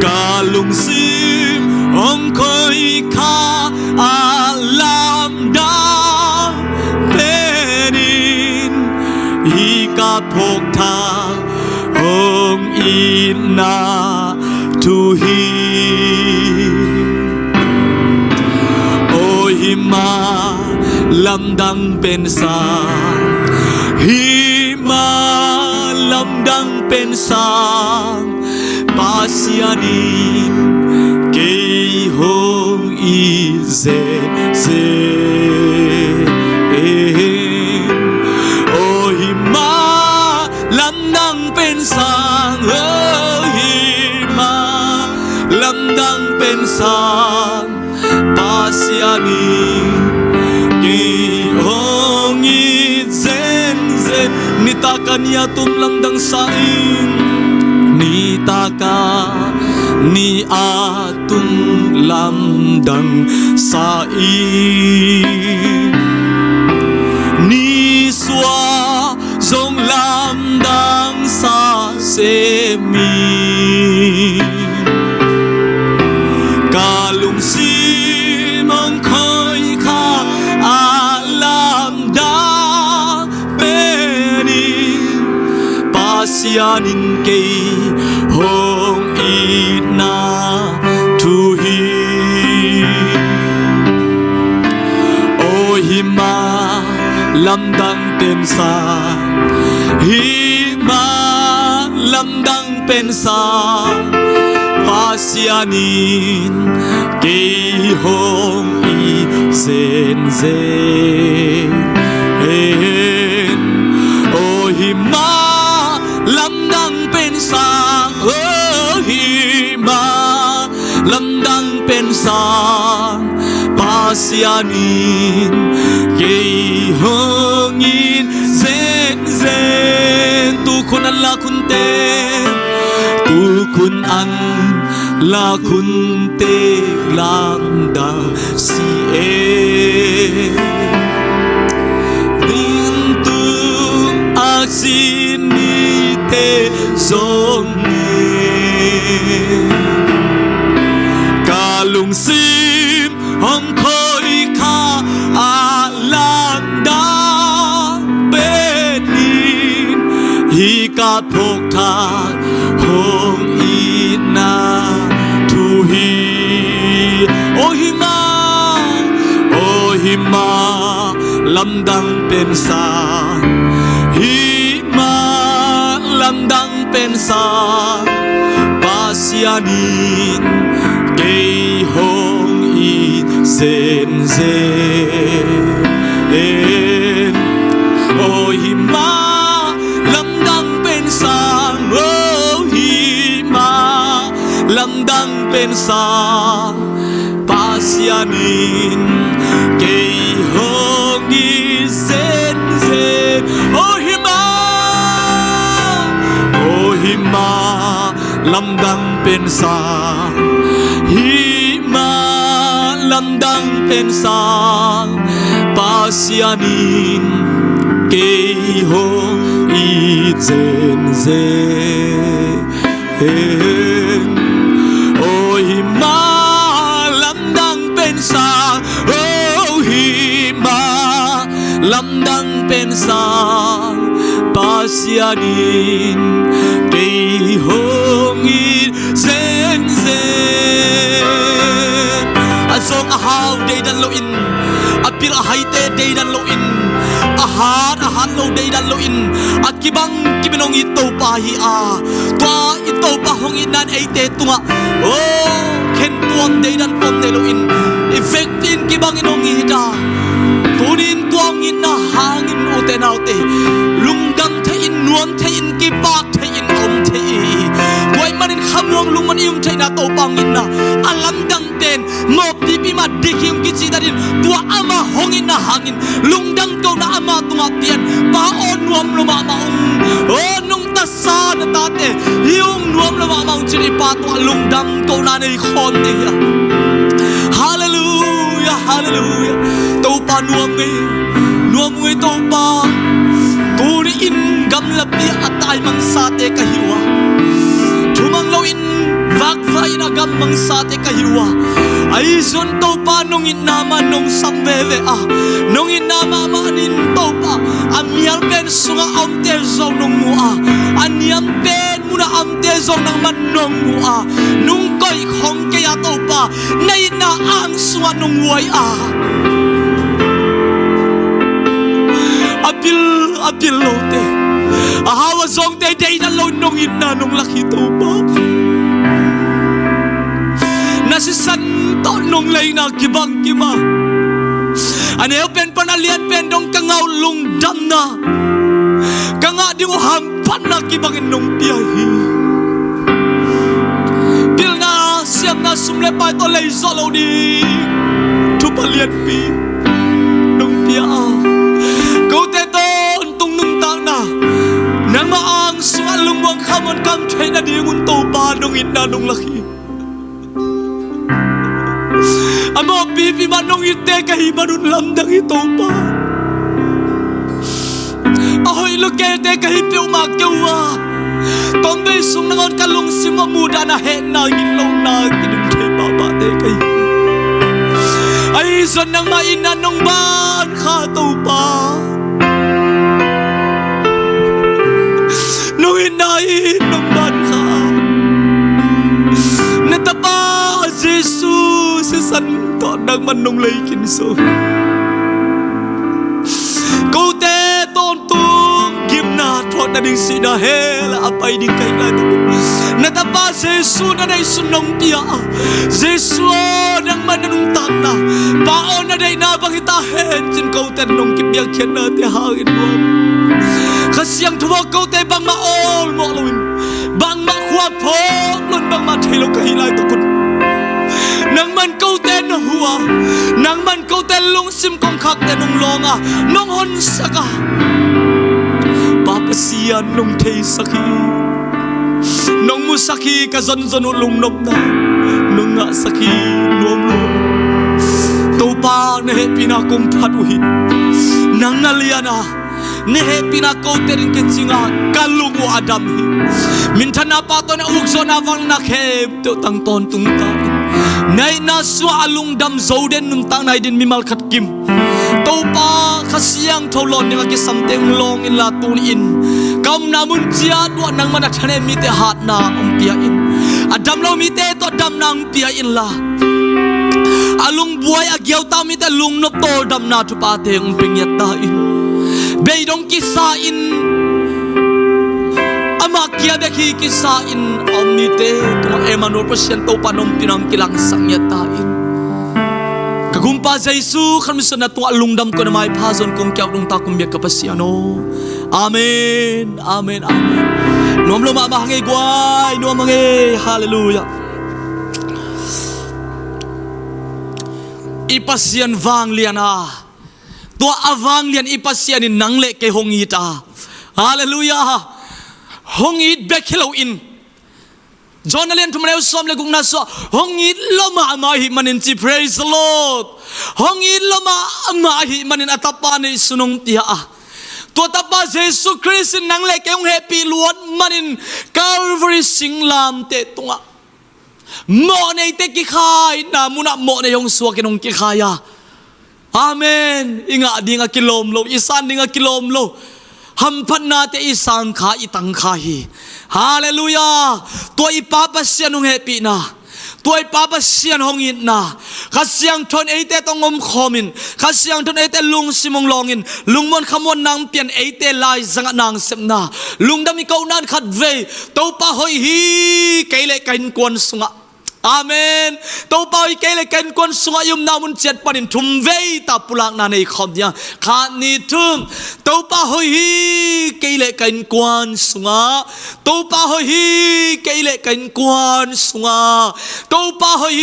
Speaker 2: kalung sim ong koi kha alam da penin hi ka phok tha hong ina tu hi o hi ma lam dang pen sa hi ma lam dang pen sa pasianin ke hong i zen zen o hi ma lam dang pen sang hi ma lam dang pen sang pasianin ke hong i zen zen nita kanya tum lam dang sain nita ka ni atum lam dang sain ni swa zong lam dang sa se mi kalung si mong khoi kha alam da penin pasianin ke hong ina tu hi o hi ma lam dang pen sa hi ma lam dang pen sa pasianin ke hong i zen zen o hi ma lam dang pen sang hi ma lam dang pen sang pasianin ke hong in zen zen tu kun an la kun te tu kun an la kun te lam dang si e din tu aksin ni te zong kalung sim hong khoi kha alam da penin hi ka phok tha hong ina tu hi o hi ma lam dang pen sa hi ma lam dang pen sa pasianin ke hong i zen zen o hi ma lam dang pen sang o hi ma lam dang pen sang pasianin ke hong i zen zen o hi ma lam dang pen sang hi ma lam dang pen sang pasianin ke hong i zen zen o hi ma lam dang pen sang o hi sianin kei hongin zen zen azong ahaw day dan loin apil ahayte day dan loin ahan lo day dan loin akibang kibinong ito pahi tua ito pahong inan ite tunga ken tuang day dan pom day loin effectin kibang inong ita tunin tuang ina hangin uten autte lungdang te in nuam te in kipak te in om te tuai manin khamwang lungman ium te na to pangin na alam dang ten mo pipi ma dikim kici darin tua ama hongin na hangin lungdang ko na ama tunga pian pa on nuam luma maung nung tasa na tate yung nuam luma maung chini pa tua lungdang ko na nei khon ni hallelujah hallelujah to pa nuam ngai to pa turi in gam lapi atay mang sate kahiwa tumang lo in vak vai na gam mang sate kahiwa ay son to pa nung inama nung samveve nung inama manin to pa amial pen sunga amte zong nung mua aniam pen muna amte zong nang manong mua nung koi khong kaya to pa nay na ang sunga nung wai apil lote ahawa zong day day na lo nung ina nung laki to pa nasisan to nung lay na kibang kima aneo pen panalian pen dong kangaw lung dam na kanga di mo hampan na kibang nung piyahi pil na siyam na sumle pa ito lay solo di tupalian pi nung piya nang maang sualung wang kamon kam chay na di ngun to pa nung ina nung laki amo pipi manong ite kahimanun lamdang ito pa ahoy lukete kahipi umakyawa tombe sung nangon kalung simamuda na he na ginlaw na kinumte babate kay ay son nang maina nung ban ka to pa nung inain nung ban ka natapa Jesus si santo nang manong laykin so kote tontong gimna to na ding sinahela apay ding kay natin natapa Jesus na day sunong tiya Jesus nang mananong tana paon na day nabangitahin sin kote nung kibiyang kyan natin hangin mo kasyang tuwag ko te bang maol mo alawin bang makwapok lun bang matilo kahilay tukun nang man ko te na huwa nang man ko te lungsim kong kak te nung longa nung hon saka papasiyan nung te saki nung musaki kazanzan ulung nom na nung nga saki nuam lo tupa na he pinakumpaduhin nang naliyana nehe pinakoterin ketsinga kalungu adam mintana pato na ugso na vang nakhem to tang ton tung ta nay na swa alung dam zoden nung tang nay din mimal khat kim to pa khasiang tholon ni ki samteng long in la tun in kam namun chia do nang mana thane mi te hat na umpia in adam lo mi te to dam nang pia in la alung buai agyaw ta mi te lung no to dam na tu pa te umping yat ta in beidong kisain ama kia dekhi kisain omite tuma Emmanuel persiento panom pinang kilang sangyatain kagumpa Jesu khamisa na tu alungdam ko na mai phazon kong kyaw dong ta kumbyak kapasiano amen amen amen nom lo ma mahangay gwai nom mangay hallelujah ipasian vang liana tua avang lian ipasian in nangle ke hongita hallelujah hongit bekelo in Jonalian tumanaw som le gungna so hongit loma amahi manin ti praise the Lord hongit loma amahi manin atapani sunong tia tua tapa Jesus Christ nangle ke hong happy luot manin Calvary singlam te tunga mo nei te ki khai na muna mo nei hong suwa kinong ki khaya amen inga dinga kilom lo isan dinga kilom lo ฮัมพันนาเตอิสังขาอิตังขาฮีฮาเลลูยาตัวอีปาปัสเซียนหงเฮปีนาตัวอีปาปัสเซียนหงอินนาข้าเสียงทนเอเตต้องงมคอมินข้าเสียงทนเอเตลุงซิมงลองอินลุงมันขมวนนางเปลี่ยนเอเตลายสังนางเสมนาลุงดามิเกานันขัดเวตัวปาหอยฮีเกลเลกันกวนสุงะอาเมนตัวเป้าอีกเลยกันกวนสงยุมนามุนเจ็ดปนินทุ่มเวตาปุลักนาในคำเดียขาดนิทุ่มตัวเป้าหอยเกลกันกวนสงตัวเป้าหอยเกลกันกวนสงตัวเป้าหอย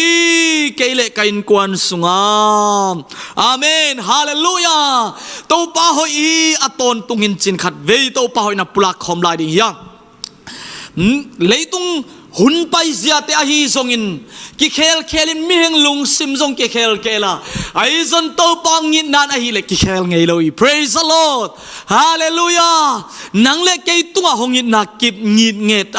Speaker 2: เกลกันกวนสงอาเมนฮาเลลูยาตัวเป้าหอยอัตนตุงินจินขัดเวตัวเป้าหอยนับปุลักคำลายดิ่งยังเลยตุงหุ่นไปเสียแต่ฮีทรงอินกิเคลินมีเฮงลุงซิมทรงกิเคลาไอซอนโตปังยินนานฮีเล็กกิเคลไงเลย praise the Lord hallelujah นังเล็กเกยตัวหงยินนักกิบงิดเงต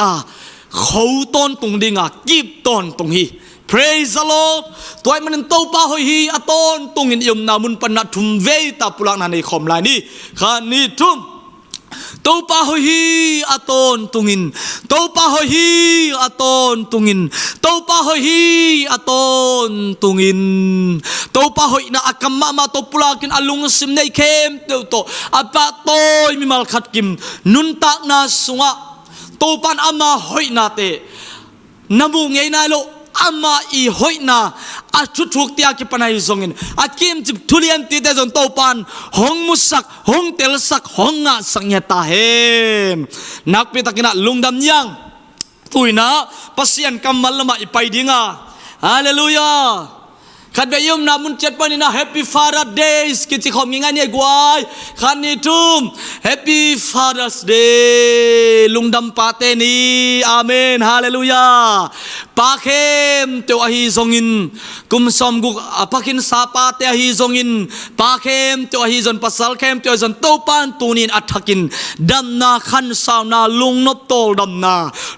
Speaker 2: เขาต้นตรงดิ่งกิบต้นตรงฮี praise the Lord ตัวมันโตปาหอยฮีอต้นตรงอินยมนามุนปนัดทุมเวตาปุลักนันในคอมลายนี่ขานี่ทุ่มตัวปาหอยอตอนตุงินตัวปาหอยอตอนตุงินตัวปาหอยอตอนตุงินตัวปาหอยน่ะอักมมาตัวปลากินอลุงสิมในเข้มตัวอัปะโตยมีมาลขัดกิมนุนตักนาสุงะตัวปันอามาหอยนาเตนบุงไงนาโลอามาอีหอยนาอาชุดทุกที่อากิปนัยซงอินอากิมจิบทุเรียนตีเตจนโตปันหงมุสักหงเตลสักหงงะสังเยตาเฮนนักพิทักษ์ลุงดำยังตุยนะปัสยันกำมัลละมาอีไปดิ้งฮาเลลูยาขัดเบยุมนามุนเจ็ดปนินะ Happy Father's Day กิจของยังไงเนี่ยกวายขันนิทุม Happy Father's Day ลุงดำปาเตนีอาเมนฮาเลลูยาปาเข้มเตียวอหิซงอินกุมสมกุปากินสาปาเตียหิซงอินปาเข้มเตียวอหิซนปัสสัลเข้มเตียวซนโตปันตูนินอัฐกินดำนาขันสาวนาลุงนบโตดำนา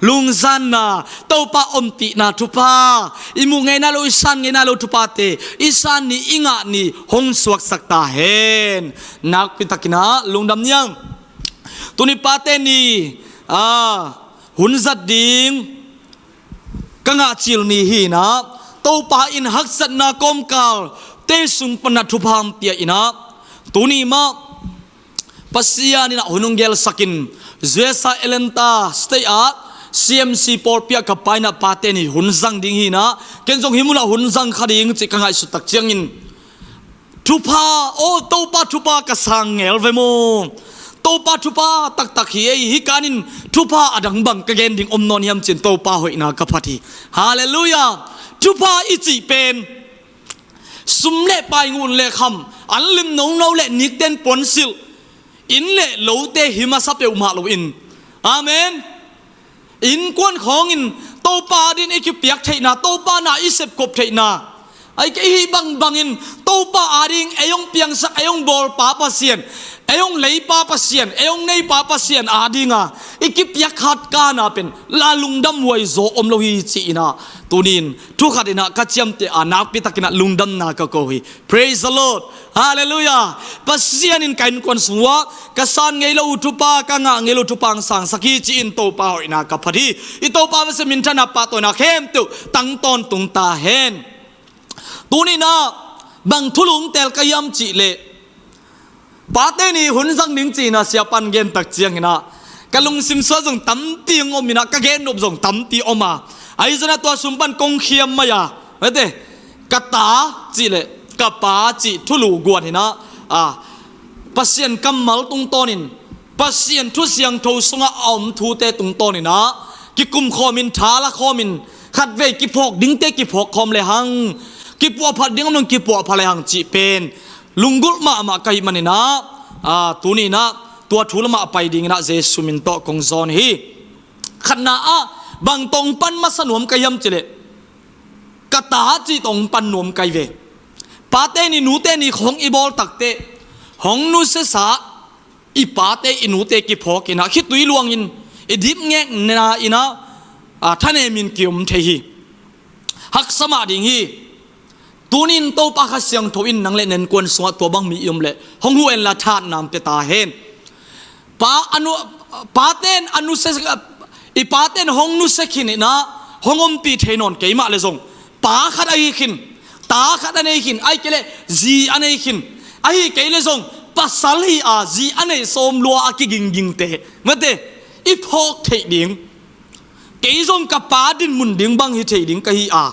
Speaker 2: ลุงซันนาโตปาอมตินาทุปาอิมุไงนาโลอิสันไงนาโลทุปาเตอิสานนี่อิงะนี่หงสวกสักตาเห็นนักพิทักษ์นะลุงดำยังตุนิปาเตนี่หุ่นจัดดิงกังอาจิลนี่ฮีนะโตปาอินฮักสันนากอมกาลเตสุงปนัทุพามเตียอินะตุนิมาปัสยานี่นะหุนุงเกลสักินเจสาเอเลนตาสเตย์อาCMC ปอร์เปียกับไปนะปาเตนี่หุ่นจังดิ่งฮีนะเกณฑ์จงหิมุละหุ่นจังคดีงจิกังไงสุดตักเจียงอินทุพาโอ้โตปาทุพากสังเอลเวโมโตปาทุพาตักฮีฮิกานินทุพาอดังบังกะเกนดิ่งอมนอนยำจินโตปาหอยนากับพัทีฮาเลลูยาทุพาอิจิเป็นสุมเล่ไปงูเล่คำอันลิมน้องเล่นิกเต้นปนสิลอินเล่โลเตหิมาซับเปอุมาโลอินอาเมนอินกวนของอินโตปาดินไอคิเปียกเทนาโตปานาอิเซบกบเทนาไอคิฮิบังอินโตปาอาดิงไอยองเปียงสักไอยองบอลปาปัสเซียนไอยองเลยปาปัสเซียนไอยองในปาปัสเซียนอาดิงไอคิเปียกขัดกานาเป็นลาลุงดำไวโซอมโลหิจีนาตูนินทุกขัดนะกัจจมเตอานักปิตากินะลุงดำนากะโกฮิ praise the Lord hallelujah ปัสเซียนินกันกวนสัวกษันไงเราอุทุปากะงะไงเราอุทุปังสังสกีจีอินโตปาหอยนากับพอดีอิโตปาเวสมินทนาปาตัวนาเข้มตุตั้งตอนตุงตาเห็นตูนี่นะบังทุลุงเตลกยำจีเลปาเตนี่หุ่นสังนิงจีนะเสียปันเกนตักเจียงนะกะลุงซิมซัวจงตั้มตีงอมินะกะเกนนบจงตั้มตีออกมาไอ้จะนะตัวสุมปันกงเขียมมายาเว้ยเต้กะตาจีเลกะปาจีทุลูกวนนะปัสเซียนกำมัลตุงตอนินปัสเซียนทุเสียงโทสงะอมทูเตตุงตอนินะกิกุมคอมินทาละคอมินขัดเวกิพอกดิ้งเตกิพอกคอมเลหังกิปัวพัดดิ้งนงกิปัวพัดเลหังจีเป็นลุงกุลมาไกมันนะตูนี่นะตัวทุลมาไปดิ้งนะเจสุมินโตกงซอนฮีขณะบางตรงปันมาสนวมกยำจิเลกะตาจีตรงปันนวมไกเวปาเตนี่นูเตนี่ของอีบอลตักเตหงนุเสสาอีปาเตอินูเตกิพอกินะคิดตุยลวงอินอีดิบแงกนาอินะท่านเอมินกิมเทฮีหักสมาดิงฮีตูนินโตปากเสียงทวินนังเล่นเนนกวนสวดตัวบังมียมเล่หงหูเอ็นละชาตินามเปตาเฮน pa anu paten anu se I paten hong nu se khin na hongom pi theinon keima le zong pa khat ai khin ta khat anei khin ai kele ji anei khin ai keile zong pasal hi a ji anei som lua akiging ging te mate I phok thei ding kei zong ka pa din mun ding bang hi thei ding ka hi a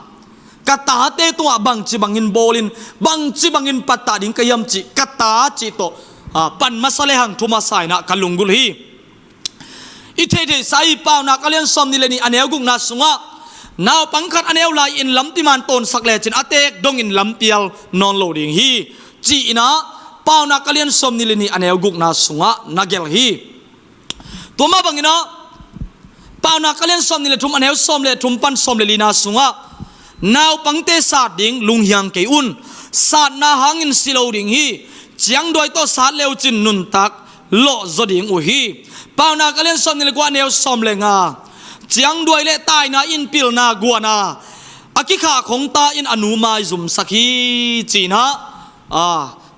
Speaker 2: ka ta te to bang chi bangin bolin bang chi bangin patta ding ka yam chi ka ta chi to pan masale hang thuma sai na kalungul hi I thei sai pau na kalian som ni le ni aneu guk na sunga naw pangkhat aneu lai in lamti man ton sakle chin atek dong in lampial non loading hi chi ina pau na kalian som ni le ni aneu guk na sunga nagel hi tuma bangina pau na kalian som ni le thum aneu som le thum pan som le lina sunga naw pangte sa ding lung hyang ke un sat na hangin silo ding hi chiang doi to sat leu chin nun tak lo zo ding u hi pau na kalian som ni le kwa neu som le nga chiang doi le tai na in pil na guana akikha khong ta in anu mai zum sakhi china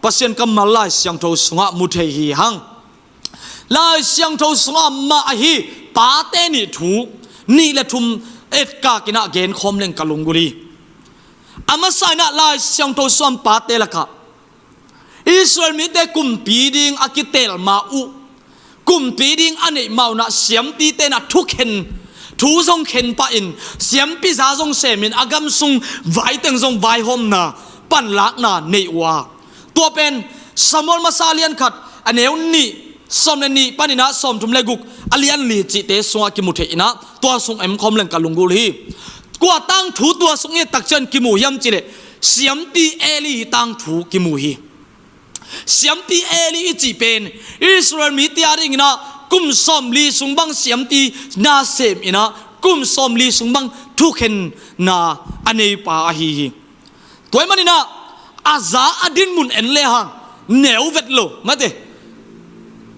Speaker 2: pasien kamal lai siang tho sunga mu thei hi hang lai siang tho sunga ma hi pa te ni thu ni le thum et ka kina gen khom leng kalunguri ama saina lai siang tho som pa te la ka Israel mi te kum pi ding akitel ma u kum pi ding ane mau na siam pi te na thukhen thu zong khen pa in siam pi za zong semin agam sung vai teng zong vai hom na pan lak na nei wa to pen samol masalian khat aneu ni som le ni panina som thum le guk alian li chi te sunga ki mu the ina to sung em khom leng kalungul hi kwa tang thu to sung e tak chen ki mu yam chi le siam pi eli tang thu ki mu hi siam pi eli chi pen Israel mi ti aring na kum som li sung bang siam ti na sem ina kum som li sung bang thu khen na anei pa hi toy manina aza adin mun en le hang neu vet lo mate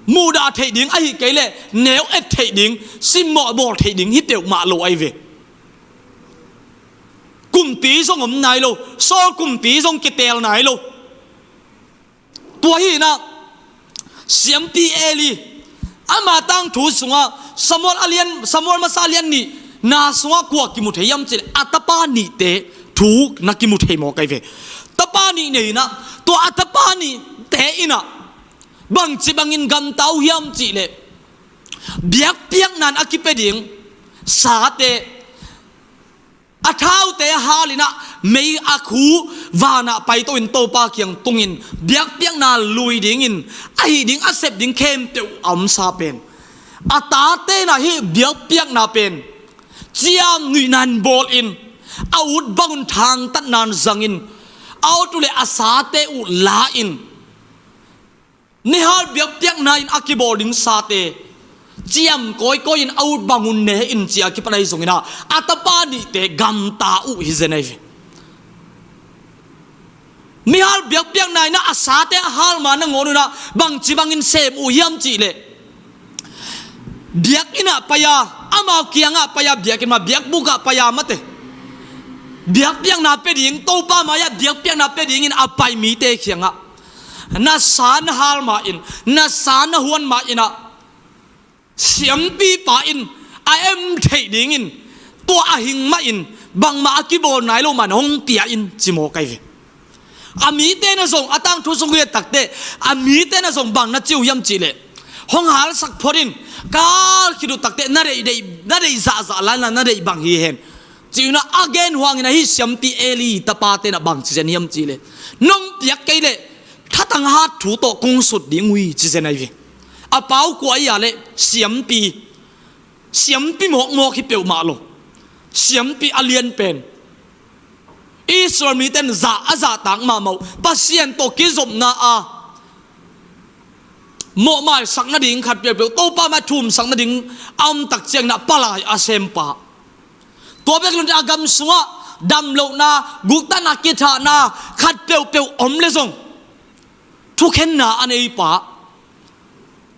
Speaker 2: mu da thei ding ai ke le neu et thei ding sim mo bol thei ding hit teu ma lo ai ve kum pi song om nai lo so kum pi song ki tel nai lo tua hi na siam pi eli ama tang thu sunga samol masalian ni na sunga kwa ki mu thei yam chi atapa ni te thu na ki mu thei mo kai ve tapa ni nei na to atapa ni te ina bang chi bangin gam tau yam chi le biak piak nan akipeding sa te athau te halina mei akhu wana pai to in to pa kyang tungin biak piak na lui ding in ai ding acep ding kem te am sa pen ata te na hi biak piak na pen chiam nui nan bol in out bangun thang tat nan zangin out le asate u la in nihal biak piak na in akiboding sate chiam koi in out bangun ne in chia ki panai zongina atapa ni te gam ta u hi zenai mihal biak piak na ina asate hal ma na ngonu na bang chi bangin sem u yam chi le biak ina paya ama kianga paya biak in ma biak buka paya mate biak piak na pe ding to pa ma ya biak piak na pe ding in apai mi te khianga na san hal ma in na san huan ma ina siam pi pa in I am thei ding in to a hing ma in bang ma akibol nai lo man hong pia in chimo kai ve ami te na zong atang thu sung ye takte ami te na zong bang na chiu yam chi le hong hal sak phorin kal kidu takte na rei za za la na rei bang hi hen chiu na again huang na hi siam pi eli tapa te na bang chi zen yam chi le nong piak kai le thatang ha thu to kung sut ding wi chi zen ai ve a pau ko ya le siam pi mo ki pe ma lo siam pi alien pen Israel mi ten za tang ma mo pasien to ki zom na a mo mai sak na ding khat pe to pa ma thum sang na ding am tak cheng na palai a sem pa to be lun agam sunga dam lo na gukta na ki tha na khat pe om le zong thu khen na anei pa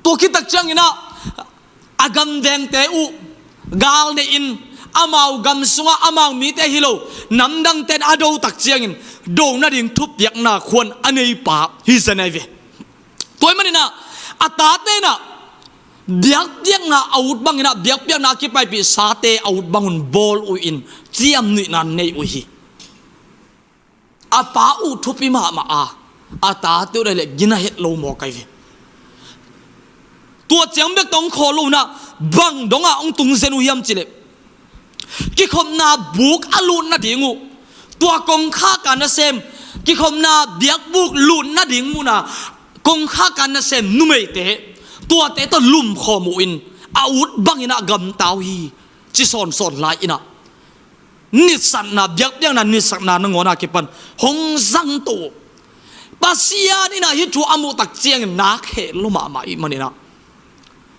Speaker 2: to ki tak chang ina agam deng te u gal ne in amau gam sunga amau mi te hilo namdang ten ado tak chiang in do na ding thup yak na khon anei pa hi zanai ve toy manina ata te na biak biak na out bang ina biak biak na ki pai pi sate out bangun bol u in chiam ni nan nei u hi apa u thupi ma ma a ata tu le gina het lo mo kai ve tua chiang bek tong kho lo na bang donga ong tung zenu yam chile ki khom na buk alun na dingu tua kong kha kan na sem ki khom na biak buk lun na ding mu na kong kha kan na sem nu mei te tua te to lum kho mu in out bang ina gam tau hi chi son son lai ina nit san na biak biak na nit sak na ngona ki pan hong zang to pasia ni na hi thu amu tak chiang na khe lu ma ma i manina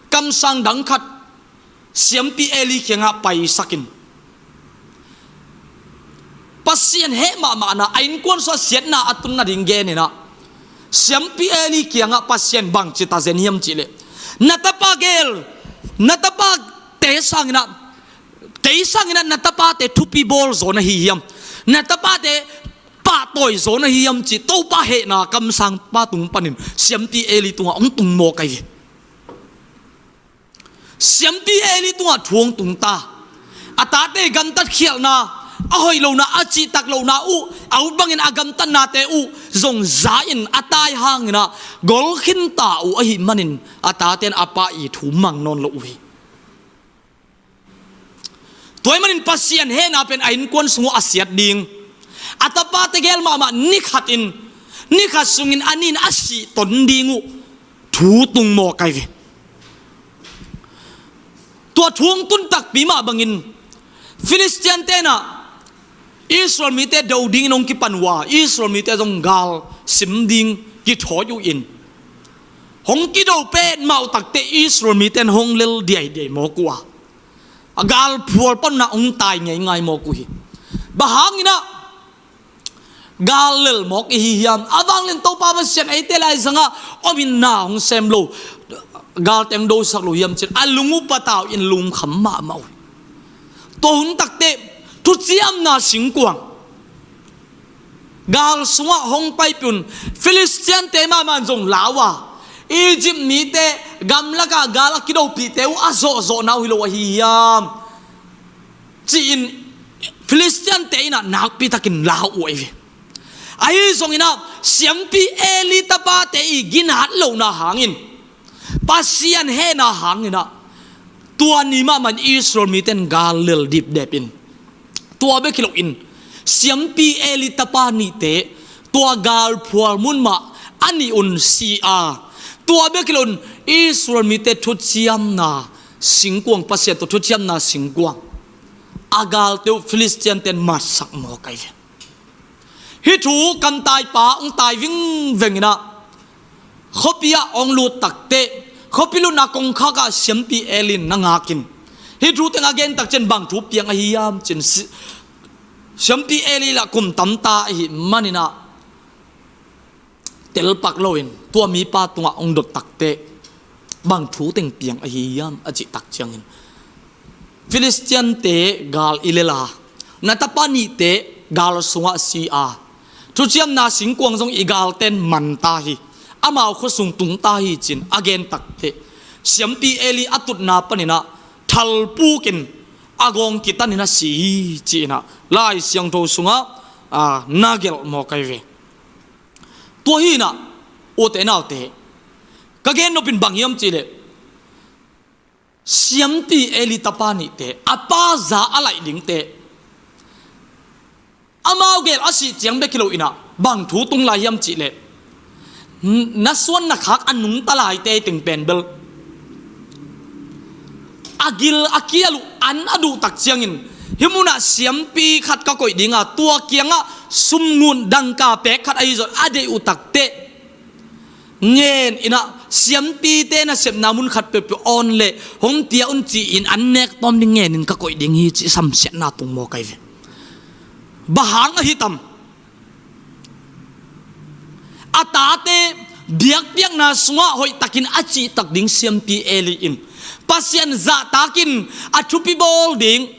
Speaker 2: kam sang dang khat siam pi eli khenga pai sakin pasien he ma ma na ain kon so siat na atun na ding ge ni na siam pi eli khenga pasien bang chita zen hiam chile natapa gel natapa te sang na natapa te thupi bol zona hi hiam natapa te pa toy zona hi hiam chi to pa he na kam sang pa tung panin siam pi eli tunga ong tung mo kai siam pi eli tunga thuang tung ta atate gam tat khial na ahoi lo na achi tak lo na u au bangin agam tan na te u zong za in atai hang na gol khin ta u a hi manin ataten apa i thu mang non lo u hi toy manin pasien he na pen ain kon sungu asiat ding atapa te gel ma ma ni khat sungin anin asi ton dingu thu tung mo kai ve tua thuang tun tak pi ma bangin Philistine te na Israel mi te do ding nong ki panwa Israel mi te jong gal sim ding ki tho yu in hong ki do pe mau tak te Israel mi ten hong lel diai diai mo kwa agal phual pon na ong tai ngai ngai mo ku hi bahang ina gal lel mo ki hiam awang len to pa ma sian ai te lai zanga omin na ong sem lo gal teng do sak lo hiam chen alungu pataw in lung kham ma mau to hun tak te thu chiam na sing kwang gal sunga hong pai pun Philistine te ma man jong lawa Egypt mi te gamla ka gala kido pi te u azo zo na hilo hiam chi in Philistine te ina nak pi takin lau oi ai zong ina siam pi eli tapa te i ginat lo na hangin pasian he na hangina tua ni ma man Israel mi ten gal lel dip depin tua be kilo in siam pi eli tapa ni te tua gal phual mun ma ani un si a tua be kilon Israel mi te thut siam na singkwang pasya to thut siam na singkwang agal te Philistine ten mat sak mo kai hi thu kam tai pa ong tai ving vengina khopia ong lu takte khopilu na kong kha ka siam pi elin na ngakin hi thu teng again tak chen bang thu piang a hiam chen siam pi eli la kum tam ta hi manina tel pak loin tua mi pa tunga ong dot takte bang thu teng piang a hiam achi tak changin Philistine te gal ilela natapani te gal sunga si a thu chiam na singkwang jong igal ten man ta hi amao kho sung tung ta hi chin again takte siam pi eli atut na panina thal pu kin agong kitanina si china lai siang tho sunga nagel mo kai ve to hi na o te naw te kagen no pin bangyam chile siam pi eli tapani te apa za alai ding te amao gel asi chiang be kilo ina bang thu tung lai yam chile na suan na khak anung talai te ting pen bel agil akialu an adu tak chiangin himuna siam pi khat ka koi dinga tua kianga sumngun dangka pe khat ai zo ade utak te ngen ina siam pi te na sep namun khat pe on le hong tia un chi in an nek tom ding ngen in ka koi ding hi chi sam set na tung mo kai ve bahang a hitam atate biak biak na sunga hoi takin achi tak ding siam pi eli in pasien za takin athupi bol ding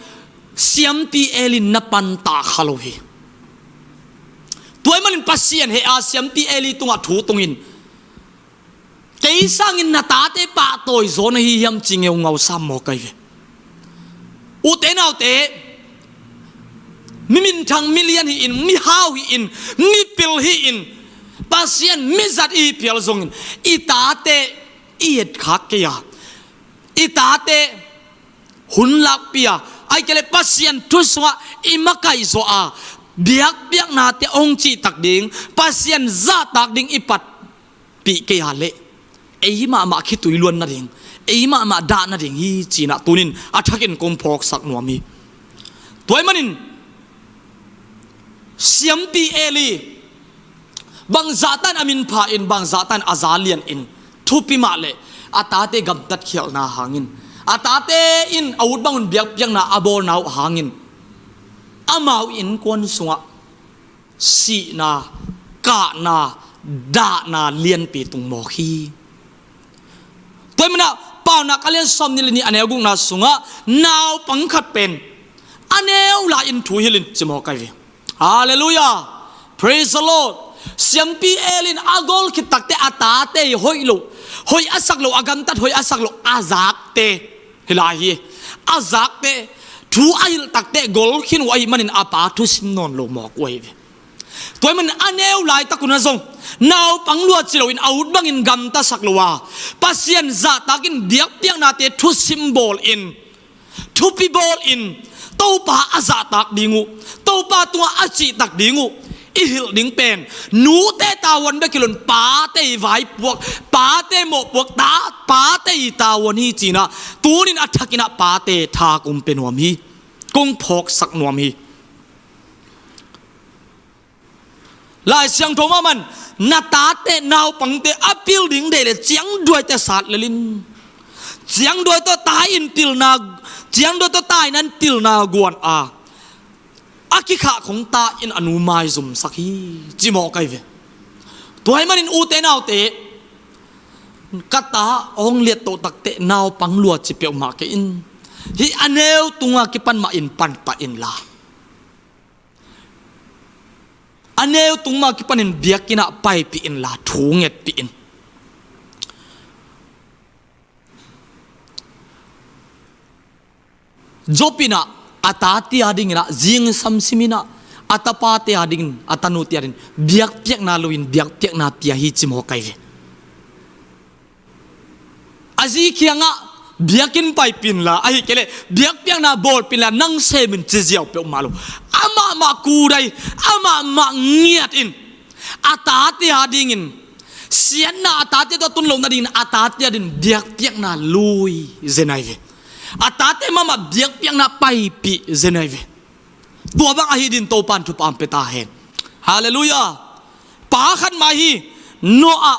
Speaker 2: siam pi eli na pan ta khalohi toy manin pasien he a siam pi eli tunga thu tungin cái sang in na ta te pa tôi zo na hi hiam ching eu ngau sam mo kai ve u te nào te mi min thang million hi in mi how hi in mi pil hi in pasien mi zat i pil zong in ita te iet khak ke ya ita te hun lak pia ai kele pasien tu swa imakai zo a biak biak na te ong chi tak ding pasien za tak ding ipat pi ke ya le ei ma khi tui luan na ding ei ma da na ding hi china tunin athakin kom phok sak nuami toy manin siam pi eli bang zatan amin pha in bang zatan azalian in thupi ma le atate gam tat khial na hangin atate in out bangun biak biak na abor nau hangin amau in kon sunga si na ka na da na lian pi tung mo khi toy mana pau na kalian som ni ni aneu gung na sunga naw pangkhat pen aneu la in thu hilin chimo kai vi hallelujah praise the lord siam pi elin agol ki takte atate hoilo hoi asak lo agam tat hoi asak lo azak te hilahi azak te thu ail takte gol khin wai manin apa thu sim non lo mok wai toy man aneu lai takuna zong naw panglua chilo in out bangin gam ta saklowa pasien za takin biak piang na te thu symbol in thu pi bol in to pa aza tak dingu to pa tua achi tak dingu ihil ding pen nu te tawon be kilon pa te vai puak pa te mo puak ta pa te tawon hi china tunin athakina pa te tha kum penwam hi kong phok sak nuam hi lai siang thoma man na ta te naw pang te apil ding de le chiang duai te sat lelin chiang duai to tai in til na chiang duai to tai nan til na guan a akikha khong ta in anu mai zum sakhi chimo kai ve toy manin u te naw te kata ong liet to tak te naw pang lua chi pe ma ke in hi aneu tunga ki pan ma in pan pa in la aneu tungma ki panin biakina pai pi in la thunget pi in jopina atati ading na jing samsimina atapate ading atanuti adin biak piak na luin biak piak na pia hi chimo kai ve azi khianga biakin pai pin la ai kele biak piak na bol pin la nang se min chijiao pe malu ama ma kurai ama ma ngiat in atate ading in sian na atate to tun lo na din atate adin biak piak na lui zenai ve atate mama biak piak na pai pi zenai ve tua bang ahi din to pan thu pam peta hen hallelujah pa khan ma hi no a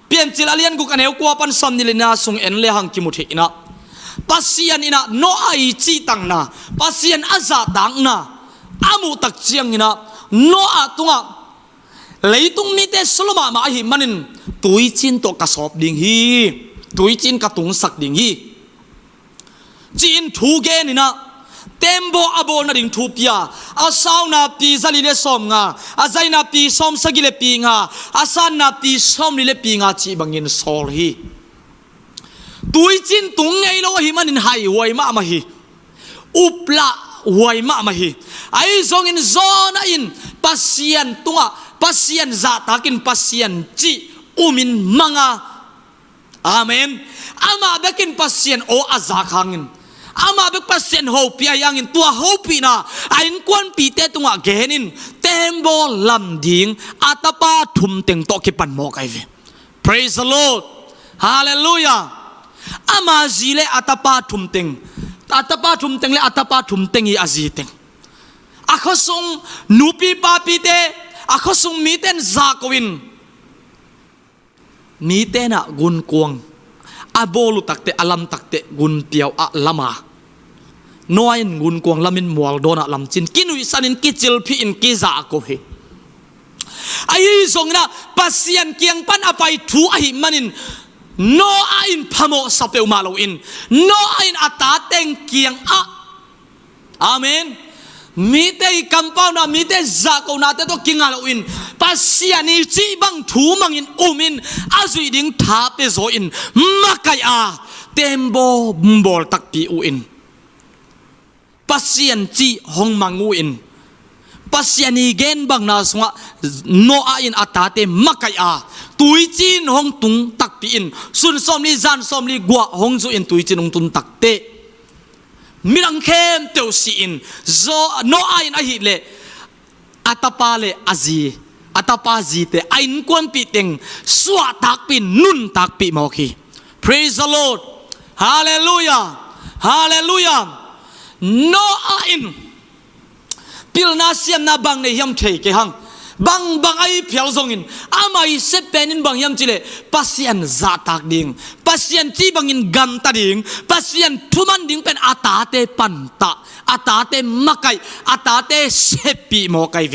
Speaker 2: pian chilalian gu kaneu kwa pan som ni lena sung en le hang kimuthi ina pasian ina no ai chi tang na pasian aza dang na amu tak chiang ina no a tunga leitung mi te soloma ma hi manin tui chin to ka sop ding hi tui chin ka tung sak ding hi chin thu ge ni na tembo abo na ding thu pia asaw na pi zali le som nga azai na pi som sagile pi nga asan na pi som li le pi nga chi bangin sol hi tui chin tung ngei lo hi manin hai wai ma ma hi upla wai ma ma hi ai zong in zona in pasian tunga pasian za takin pasian chi umin manga amen ama bekin pasian o azak hangin ama bek pasien ho pi ayangin tua ho pi na ain kwan pi te tunga genin tembo lam ding atapa thum teng to ki pan mo kai ve praise the lord hallelujah ama zile atapa thum teng le atapa thum teng i aziteng akhosung nupi papi te akhosung miten zakowin mitena gun kuang abolu takte alam takte gun piaw a lama noain gun kuang lamin mual dona lam chin kinui sanin kichil phi in kiza ko he ai zongna pasian kiang pan apai thu ahi manin no ain phamo sapeu malo in no ain ata teng kiang a amen มีแต่กำเป้านะมีแต่จากเอานาแต่ตัวกิงอาลวินปัสยานีจีบังถูมังอินอุมินอาจุยดิ้งท้าเปโซอินมักไกอาเต็มโบบอลตักปีอุอินปัสยันจีหงมังอุอินปัสยานีเกนบังนาสงะโนอาอินอัตตาเตมักไกอาตุยจีนหงตุงตักปีอินสุนสมลีจานสมลีกัวหงจุอินตุยจีนหงตุงตักเตมิรังเข้มเตียวสีอินโซโนอาอินอหิเลอัตปาเลอาจีอัตปาจีเตอินกวนปีเต็งสวะตักปีนุนตักปีมอคี Praise the Lord Hallelujah Hallelujah โนอาอินพิลนาเซียมนาบังในยามเทเกหังบังไอเพียวซงอินอามาอิเซเปนินบังยามจิเลปัสยันซาตักดิงปัสยันจีบังอินกันตาดิงปัสยันทุมันดิงเป็นอาตาเตปันตาอาตาเตมักไกอาตาเตเซปีโมไกเว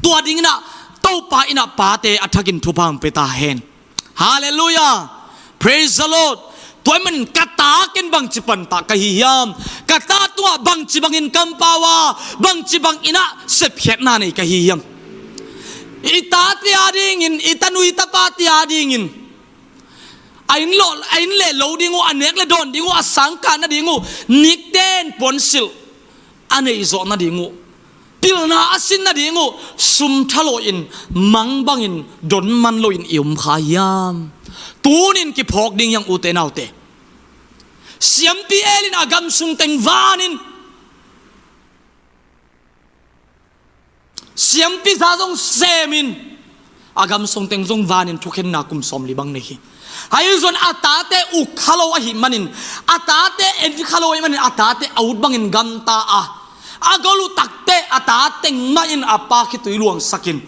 Speaker 2: ตัวดิงนะโตปาอินะปาเตอัฐกินทุพังเปตาเฮน Hallelujah Praise the Lordตัวมันกตากินบังจิปันตากะฮิยามกตาตัวบังจิบังอินกัมปาวาบังจิบังอินะเสพเขตนาในกะฮิยามอิตาติอาดิงินอิตานุอิตาปาติอาดิงินไอ้นเล่โลดิงูอันเนกเลดอนดิงูอสังการนะดิงูนิกเดนปนสิลอันนี้โซนะดิงูพิลนาอาสินนะดิงูสุมทะโลอินมังบังอินดอนมันโลอินอิมขายามตูนินกิพอกดิ่งยังอุเตนเอาเตเสียมปีเอลินอากำสุงเต็งวานินเสียมปีซาจงเซมินอากำสุงเต็งจงวานินทุกเห็นนักุมสมลิบังนี่ไอ้ส่วนอาตาเตอุคาโลอหิมันินอาตาเตเอ็นคาโลอหิมันินอาตาเตอาวุธบังอินกันตาอากลุตักเตอาตาเต็งมาอินอาปาคิตุยหลวงสักิน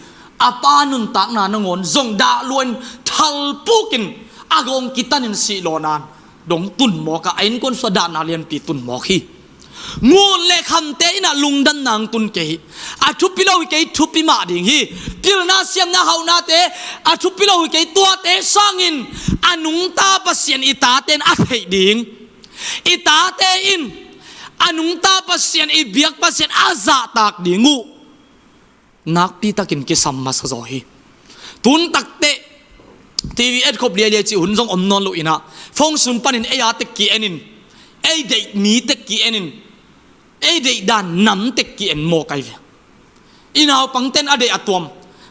Speaker 2: อาปานุนตักนานงอนจงดาลวนทัลปุกินอากงกิตันินสีโลนานดงตุนหมอกะไอ้คนสดานาเลียนปีตุนหมอคีงูเล็กคำเตนะลุงดันนางตุนเกยอาทุปิโลวิเกยทุปิมาดิ่งฮีพิลนาเซียมนาเฮานาเตอาทุปิโลวิเกยตัวเตสังอินอนุงตาปัสยันอิตาเตนอัดเหดิ่งอิตาเตอินอนุงตาปัสยันอิเบียกปัสยันอาซาตักดิ่งงูนักปีตักินกิสัมมาสโซฮีตุนตักเตทีวีเอ็ดครบเรียเรียจีหุ่นทรงอมนอนลุยนะฟงสุมปันินเอียเตกีเอ็นินเอเดย์มีเตกีเอ็นินเอเดย์ดานน้ำเตกีเอ็นโมไกเวอินาวปังเต้นอเดอตัวม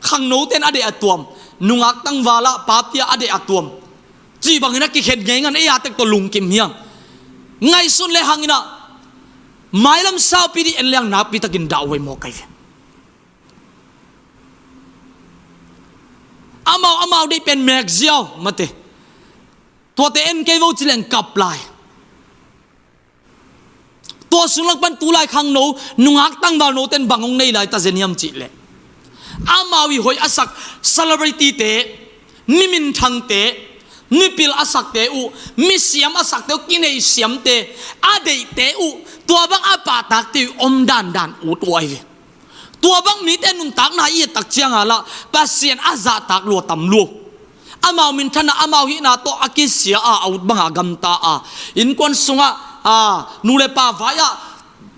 Speaker 2: ขังโนเต้นอเดอตัวมนุงักตั้งวาละปาเปียอเดอตัวมจีบังนักกิเข็ดไงงันเอียเตกตัวลุงกิมเฮียงไงสุนเลหังอินะไม่ลำสาวปีดีเอ็นเลียงนับปีตะกินดาวไว้โมไกเวอามาได้เป็นแมกเซียวมาเตตัวเตเอ็นเกวจิเลนกับลายตัวสุนัขปันตูลายขังโนนุงักตั้งบาโนเต้นบังองในลายตาเซนิยมจิเลอามาวิหอยอาศักเซเลบริตี้เตนิมินทังเตนิปิลอาศักเตอุมิเสียมอาศักเตกินไอเสียมเตอาเดเตอุตัวบังอาปาตักเตอมดานอุตัวไอตัวบังมีแต่นุนตักนาอีตักเชียงอะไรปัสยันอาซาตักลัวตำลัวอามามินทันอามาหินาโตอากิเสียอาอุดบังอากัมตาอินควนสุงนูเลปาวายา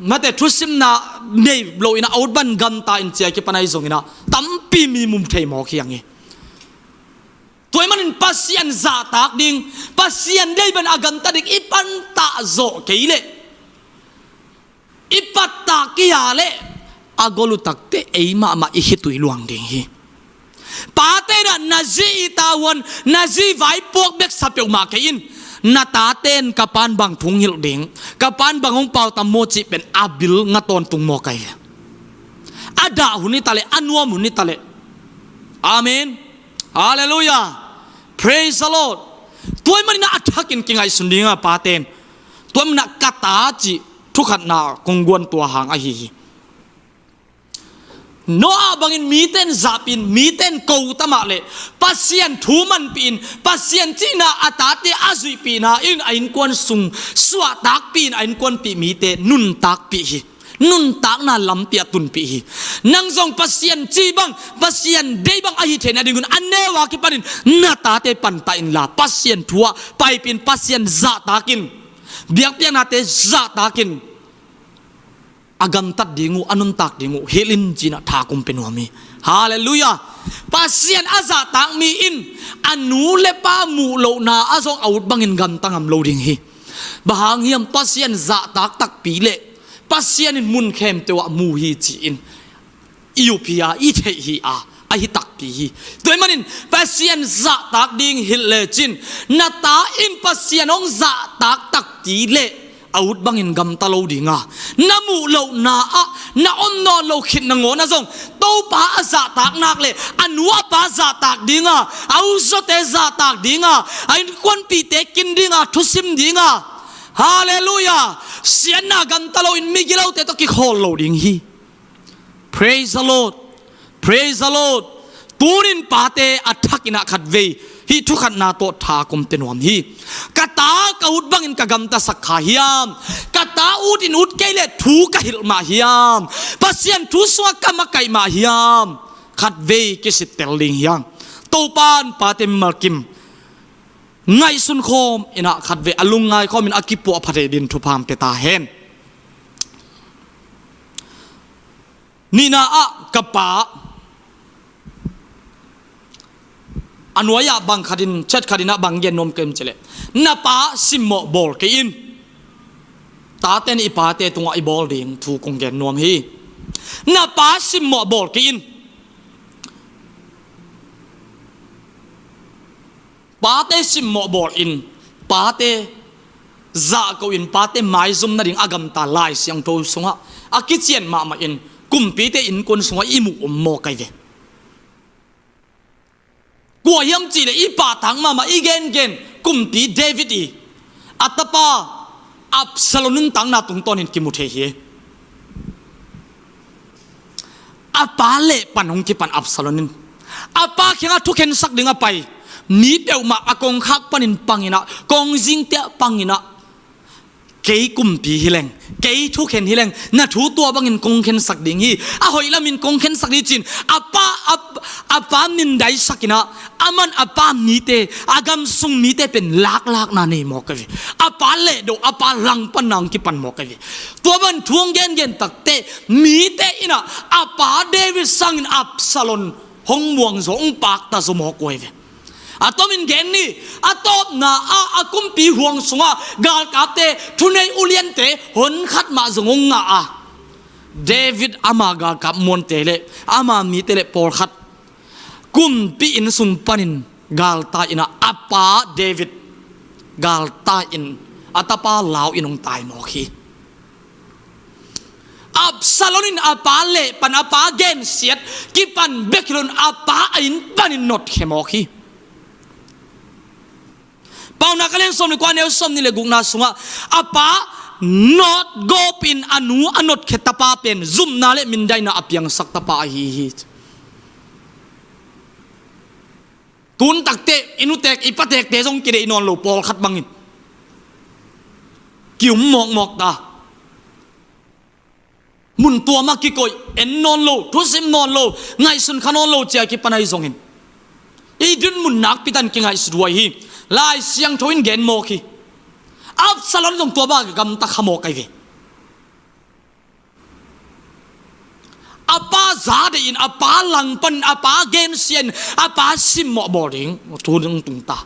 Speaker 2: มาแต่ทุสิมนาเนยโลอินาอุดบันกัมตาอินเชียกิปนัยซงอินาตั้มปีมีมุมเทมอขียังไงตัวมันปัสยันซาตักดิ่งปัสยันได้บันอากัมตาดิ่งอีปันตาโซเกยเลอีปัตตากิยาเลอากลุตักเตเอมาอิหิตุยลวงดิ่งฮีปาเตนะนาจีตาวันนาจีไว้พวกเบ็กสับเปียวมาเกินนาตาเต้นกับปานบางพุงหิลดิ่งกับปานบางองเปาตามโมจิเป็นอาบิลงาตอนตุงโมไกอาดาหุนิตาเลอันวมุนิตาเลอาเมนฮาเลลูยา praise the Lord ตัวมันน่าอัฐกินกิงไอสุนดิ่งปาเต้นตัวมันน่ากตาจิทุกขัดนากงวนตัวหางอหิโนอาบังอินมีเต้นจับอินมีเต้นกูตมาเลปัสยันทูมันปีนปัสยันจีน่าอัตาเตอาจุยปีน่าอินไอินกวนซุงสวะตักปีนไอินกวนปีมีเตนุนตักปีนุนตักน่าลำเปียตุนปีนังทรงปัสยันจีบังปัสยันเดบังอหิเทนอดิงุนอันเนวากิปันินนาตาเตปันตาอินลาปัสยันทัวไปปีนปัสยันจัตากินเบียกเปียนาเตจัตากิน agam tat dingu anun tak dingu helin jina tha kum penuami hallelujah pasien aza tak mi in anu le pa mu lo na azong out bangin gam tangam lo ding hi bahang hiam pasien za tak tak pi le pasien in mun khem tewa mu hi chi in iupia I the hi a hi tak pi hi toy manin pasien za tak ding hil le chin na ta in pasien ong za tak tak ti le out bangin gam ta lo dinga namu lo na a na on no lo khit na ngona zong to pa za tak nak le anua pa za tak dinga au so te za tak dinga ai kon pi te kin dinga thusim dinga hallelujah sian na gam ta lo in migilo te to ki khol lo ding hi praise the lord praise the lord turin pate athakina khatve hi thukhat na to tha kum tenom hi kata ka ut bangin ka gam ta sakha hiam kata ut in ut kele thu ka hil ma hiam pasien thu swa ka ma kai ma hiam khatve ki sit teling hiam to pan pate malkim ngai sun khom ina khatve alung ngai khom in akipo phate din thu pham te ta hen nina a kapa anwaya bang khadin chat khadina bang gen nom kem chele na pa simmo bol ke in ta ten I pa te tunga I bol ding thu kong gen nom hi na pa simmo bol ke in pa te simmo bol in pa te za ko in pa te mai zum na ding agam ta lai siang to sunga akichen ma ma in kumpi te in kun sunga imu mo kai ve gua yam chi le I pa thang ma igen gen kumpi David I atapa Absalom tang na tung tonin kimuthe hi apa le panong ki pan Absalom apa khinga thuken sak dinga pai ni deu ma akong khak panin pangina kong jing te pangina kei kumpi hileng kei thu khen hileng na thu tua bangin kong khen sak ding hi a hoila min kong khen sak di chin apa min dai sakina aman apa mi te agam sung mi te pen lak na nei mo ka vi apa le do apa lang panang ki pan mo ka vi tua ban thuang gen tak te mi te ina apa David sangin Absalom hong muang zong pak ta zo mo ko ve atomin gen ni atop na akum pi huang sunga gal kapte thunei uliente hon khat ma zongong nga David ama gal kap mon tele ama mi tele por khat kum pi in sung panin gal ta ina apa David gal ta in atapa law inong tai mo khi Absalomin apa le pan apa gen siat ki pan beklon apa in panin not khemo khi pau na kalen som ni kwa ne som ni le gungna sunga apa not go pin anu anot khetapa pen zum na le min dai na apyang sakta pa hi tun takte inutek ipatek te jong kire inon lo pol khat bangin kium mok ta mun tua ma ki koi en non lo thu sim non lo ngai sun khanon lo chia ki panai zongin I dun mun nak pitan ki ngai suwai hi lai siang thoin gen mo khi Absalom jong tua ba gam ta khamo kai ve apa za de in apa lang pan apa gen sien apa sim mo boarding tu ding tung ta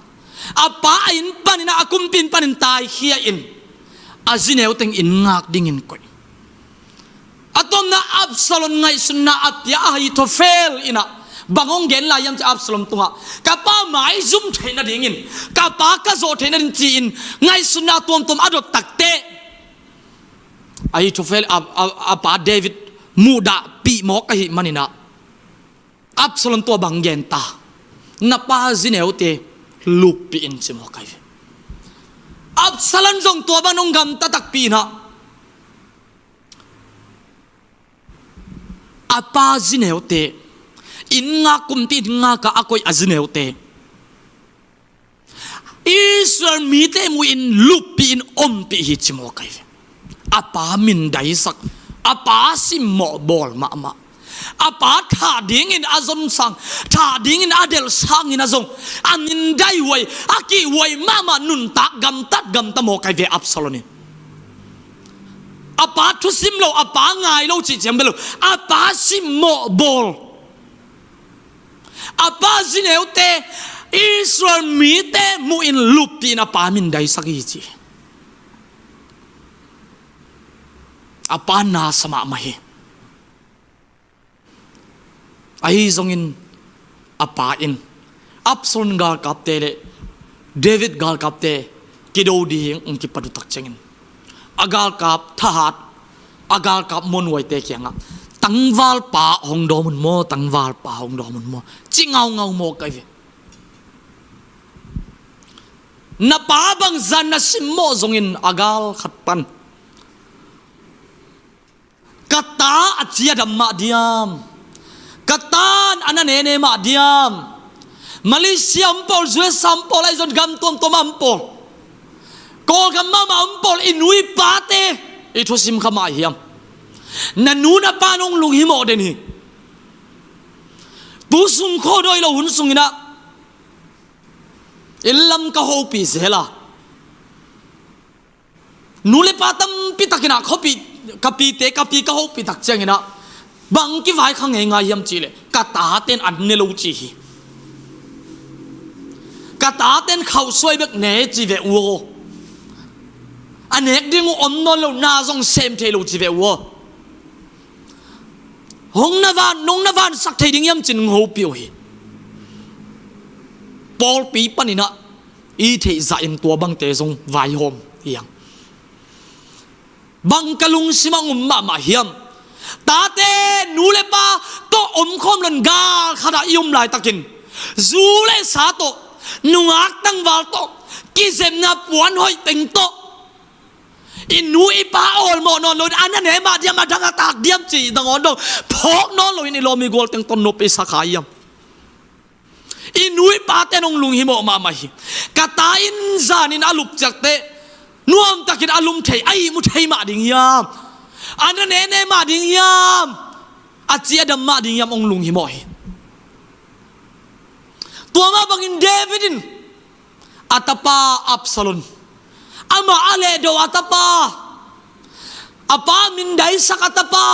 Speaker 2: apa in panina akum pin panin tai khia in azineu teng in ngak ding in koi atom na Absalom ngai sunna apya hi to fail ina bangong gen la yam cha Absalom tunga kapa mai zum theina dingin kapa ka zo theina din chi in ngai sunna tom adot takte ai to fail apa David muda pi mo ka hi manina Absalom to bang gen ta na pa zineu te lup pi in chi mo kai Absalom jong to banong gam ta tak pi na apa zineu te in nga kumti nga ka akoy azineu te Israel mi te mu in lupi in ompi hi chimo kai apa min dai sak apa sim mo bol ma apa tha ding in azom sang tha ding in adel sang in azong anin dai wai aki wai mama nun tak gam ta mo kai ve Absalom อาปาทุสิมโลอาปาง่ายโลจิเจมเบโลอาปาสิโมบอลอาปาสิเนวเตอิสราเอลมีเตมูอินลุปีนอาปามินได้สักอีจีอาปานาสมามาเฮไอซงอินอาปาอินอับซอนกาลกับเตเลเดวิดกาลกับเตกิโดดีอุงกิปดุตักเจงินอากาลกับทหารอากาลกับมนวยเตเกียงตั้งวาลป่าหงดอมุนโมตั้งวาลป่าหงดอมุนโมจิงเอาโมกันเวนับป่าบังจันนัสิมโมซงอินอากาลขัดปันกัตตาอัจฉริยะมาเดียมกัตตานอันนั้นเนมาเดียมมาเลเซียมปอลสวีซัมปอลไอซอนกัมตัวมัมปอลกอลกัมมามัมปอลอินุยปาเตอิทุสิมขมาเฮียมนันนูนับปานองลุงหิโมเดนีตุสุงโคโดยเราหุ่นสุงนะอิลลัมกะโฮปีเซล่านูเลปาตัมปิตักนะเขาปีกับปีเตกับปีกะโฮปีตักเจงนะบังกิไว้ข้างไงยำจีเลกะตาเต้นอันเนลูจีกะตาเต้นเขาสวยแบบเนจีเวอวอันเนกดิ้งอมนอนเรานาซองเซมเทลูจีเวอวหงนวันนงนวันสักเทดิ้งยำจินงโฮปิวฮีปอลปีปนินะอีเทใจอินตัวบังเตซงไวโฮมเฮียงบังกะลุงสิมังอุมมาเฮียมตาเตนูเลปาโตอมคอมลันกาขณะยุมลายตะกินจูเลสาโตนุงักตั้งวาลโตกิเซมนาปวนหอยเต็งโตอินูอีปาโอลโมนอนลอยอันนั้นเหมาเดียมาดังตากเดียมจีดังอ่อนดงพอกนอนลอยในลมีกอลเต็งต้นนบอิสขายมอินูอีปาเตนองลุงหิโมมาฮิกาตาอินซานินอาลุบจักเตนวมตะกินอาลุมเทไอมุเทมาดิ่งยามอันนั้นเนมาดิ่งยามอาเจียดมาดิ่งยามองลุงหิโมฮิตัวมาบังอินเดวิดินอัตปาอับซาลอนอามาอาเลโดอัตปาอาปามินได้สักอัตปา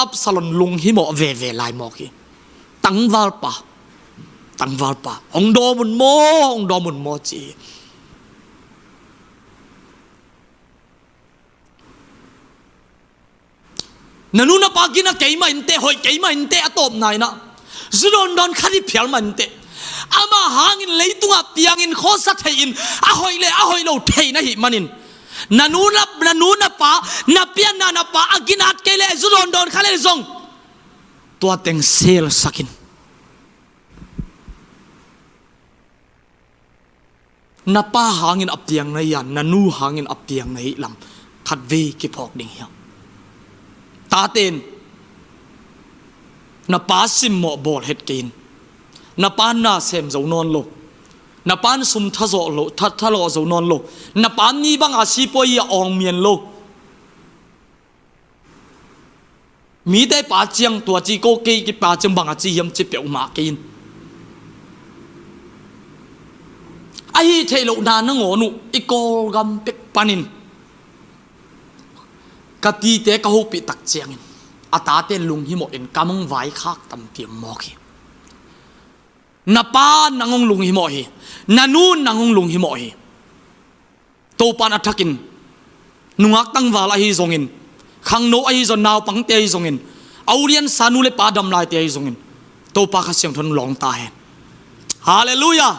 Speaker 2: อับซาลอนลุงหิโมเวไลโมกีตั้งวาลปาองโดมุนโมจีนันนูนับปากินะเกยมาอินเตหอยเกยมาอินเตอตบนายนะจุดอนขัดเพียลมันเตอามาหางอินเลยตัวเปียงอินโคสัตหินอาหอยโลเทนะหิมันินนันนูนับปานับเปียนนับปาอากินัดเกเลจุดอนขัดเลยซงตัวเต็งเซลสักินนับปาหางอินอับเตียงในยันนันนูหางอินอับเตียงในลำขัดเวกิพอกดิ่งเหี่ยวตาเต็นนับปาซิมโมบอลเฮดกินนับปานนาเซมจะนอนโลนับปานสุมทะโจโลทะโลจะนอนโลนับปานนี้บังอาชีพอยอองเมียนโลมีได้ปาเจียงตัวจีโกเกกิปาจึงบังอาจียมจิเปียวมากินไอเทโลนานงอนุอีโกกัมเป็กปานินกตีเตกะฮูปิตักเจียงอาตาเตลุงหิโมเอ็นกำมงไว้คักตัมเปียมมอกีนับปานนางงลุงหิโมฮีนันูนนางงลุงหิโมฮีโตปานอัฐกินนุงักตั้งวาลาฮีซงอินขังโนไอซอนนาวปังเตยซงอินเอาเรียนสานุเลปาดำลายเตยซงอินโตปาขเสียงทนหลงตายฮาเลลูยา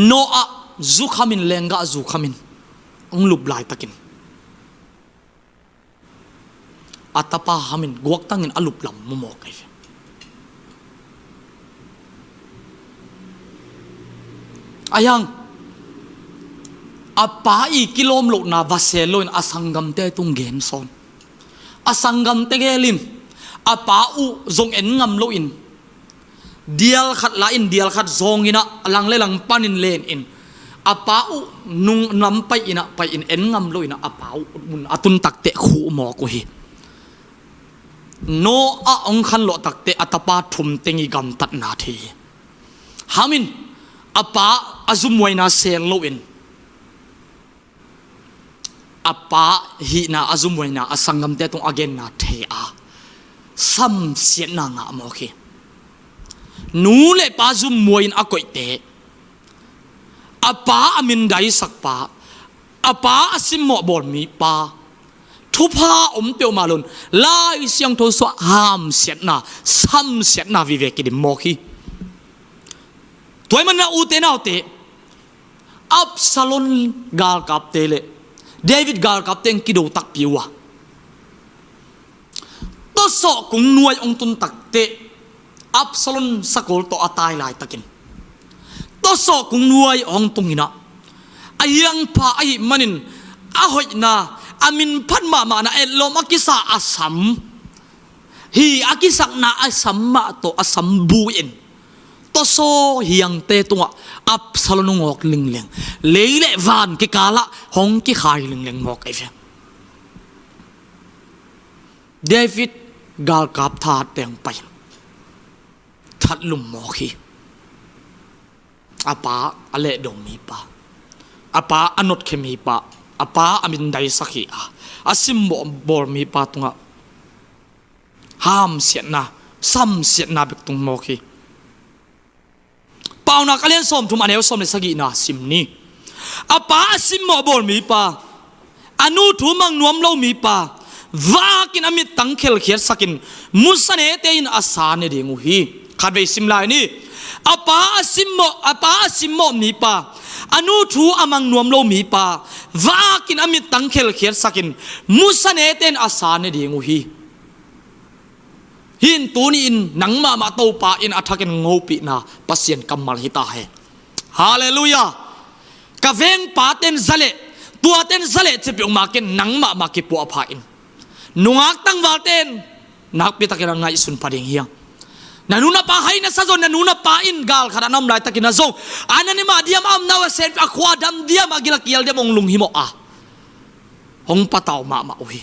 Speaker 2: โนอาจุขามินเลงกาจุขามินองลุบลายตะกินอัตปาหามินกวกตั้งอินอลุบลำมุโมกไออายังอาปาอีกิโลมโลนาบาเซโลนอาสังกัมเตตุงเกนซอนอาสังกัมเตเกลินอาปาอุจงเอ็นงำโลอินเดียลขัดละอินเดียลขัดซองอินะลังเลลังปันินเลนอินอาปาอุนุงนำไปอินะไปอินเอ็นงำโลอินะอาปาอุมุนอาตุนตักเตะคู่หมอกฮีโนอาองคันโลตักเตะอัตปาทุมเตงิกัมตัดนาทีฮามินอาปาอาซุมวยนาเซลโลอิน apa hi na azumoi na asangam te tung again na the a sam sian na nga mo khi nu le pa zum moin a koi te apa amin dai sak pa apa asim mo bol mi pa thu pha teo malon lai siang tho so ham siat na sam siat na vi ve ki dim mo khi toy man na u te na te Absalom gal kap te le David gal kap teng ki do tak piwa to so kung nuai ong tun tak te Absalom sakol to atai lai takin to so kung nuai ong tungina ayang pa ai manin ahoy na amin phan ma na elom akisa asam hi akisak na asam ma to asam buin to so hiang te tunga Absalom ngok lingleng leile van ki kala hong ki khai lingleng mok ai fe David gal kap tha teng pai that lum mo khi apa ale dong mi pa apa anot ke mi pa apa amin dai sakhi a asim bor mi pa tunga ham siat na sam siat na bek tung mo khi pau na kalian som thum aneu som le sagi na sim ni apa asim mo bor mi pa anu thu mang nuam lo mi pa vakin amit tang khel khiat sakin musane te in asane dingu hi khatve sim lai ni apa asim mo mi pa anu thu amang nuam lo mi pa vakin amit tang khel khiat sakin musane ten asane dingu hi hin tuni in nangma ma to pa in athaken ngopi na pasien kamal hita he hallelujah ka veng pa ten zale tua ten zale chepi ma ken nangma ma ki pu apha in nungak tang wal ten nak pi takira ngai sun pading hiang nanuna pa hai na sajon nanuna pa in gal khara nam lai takina zo anani ma diam am nawa sen akhwa dam diam agila kial dem ong lung himo a hong pataw ma uhi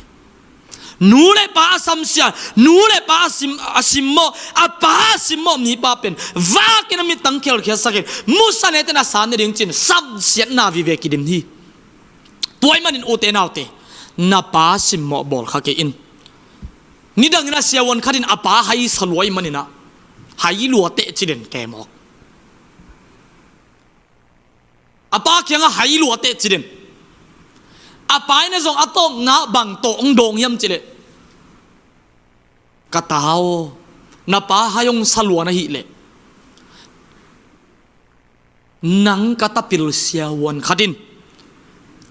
Speaker 2: nule pa asamsia nule pa asimmo apa asimmo ni pa pen va kena mi tangkel khia sakin musa ne tena san ring chin sam siat na vi ve ki dim hi toy manin ute naute na pa simmo bol kha ke in ni dang na siawon kharin apa hai saloi manina hai luate chiden ke mo apa kyanga hai luate chiden apai na zong atom na bang to ong dong yam chile katao na pa hayong salwa na hi le nang katapil siawan khadin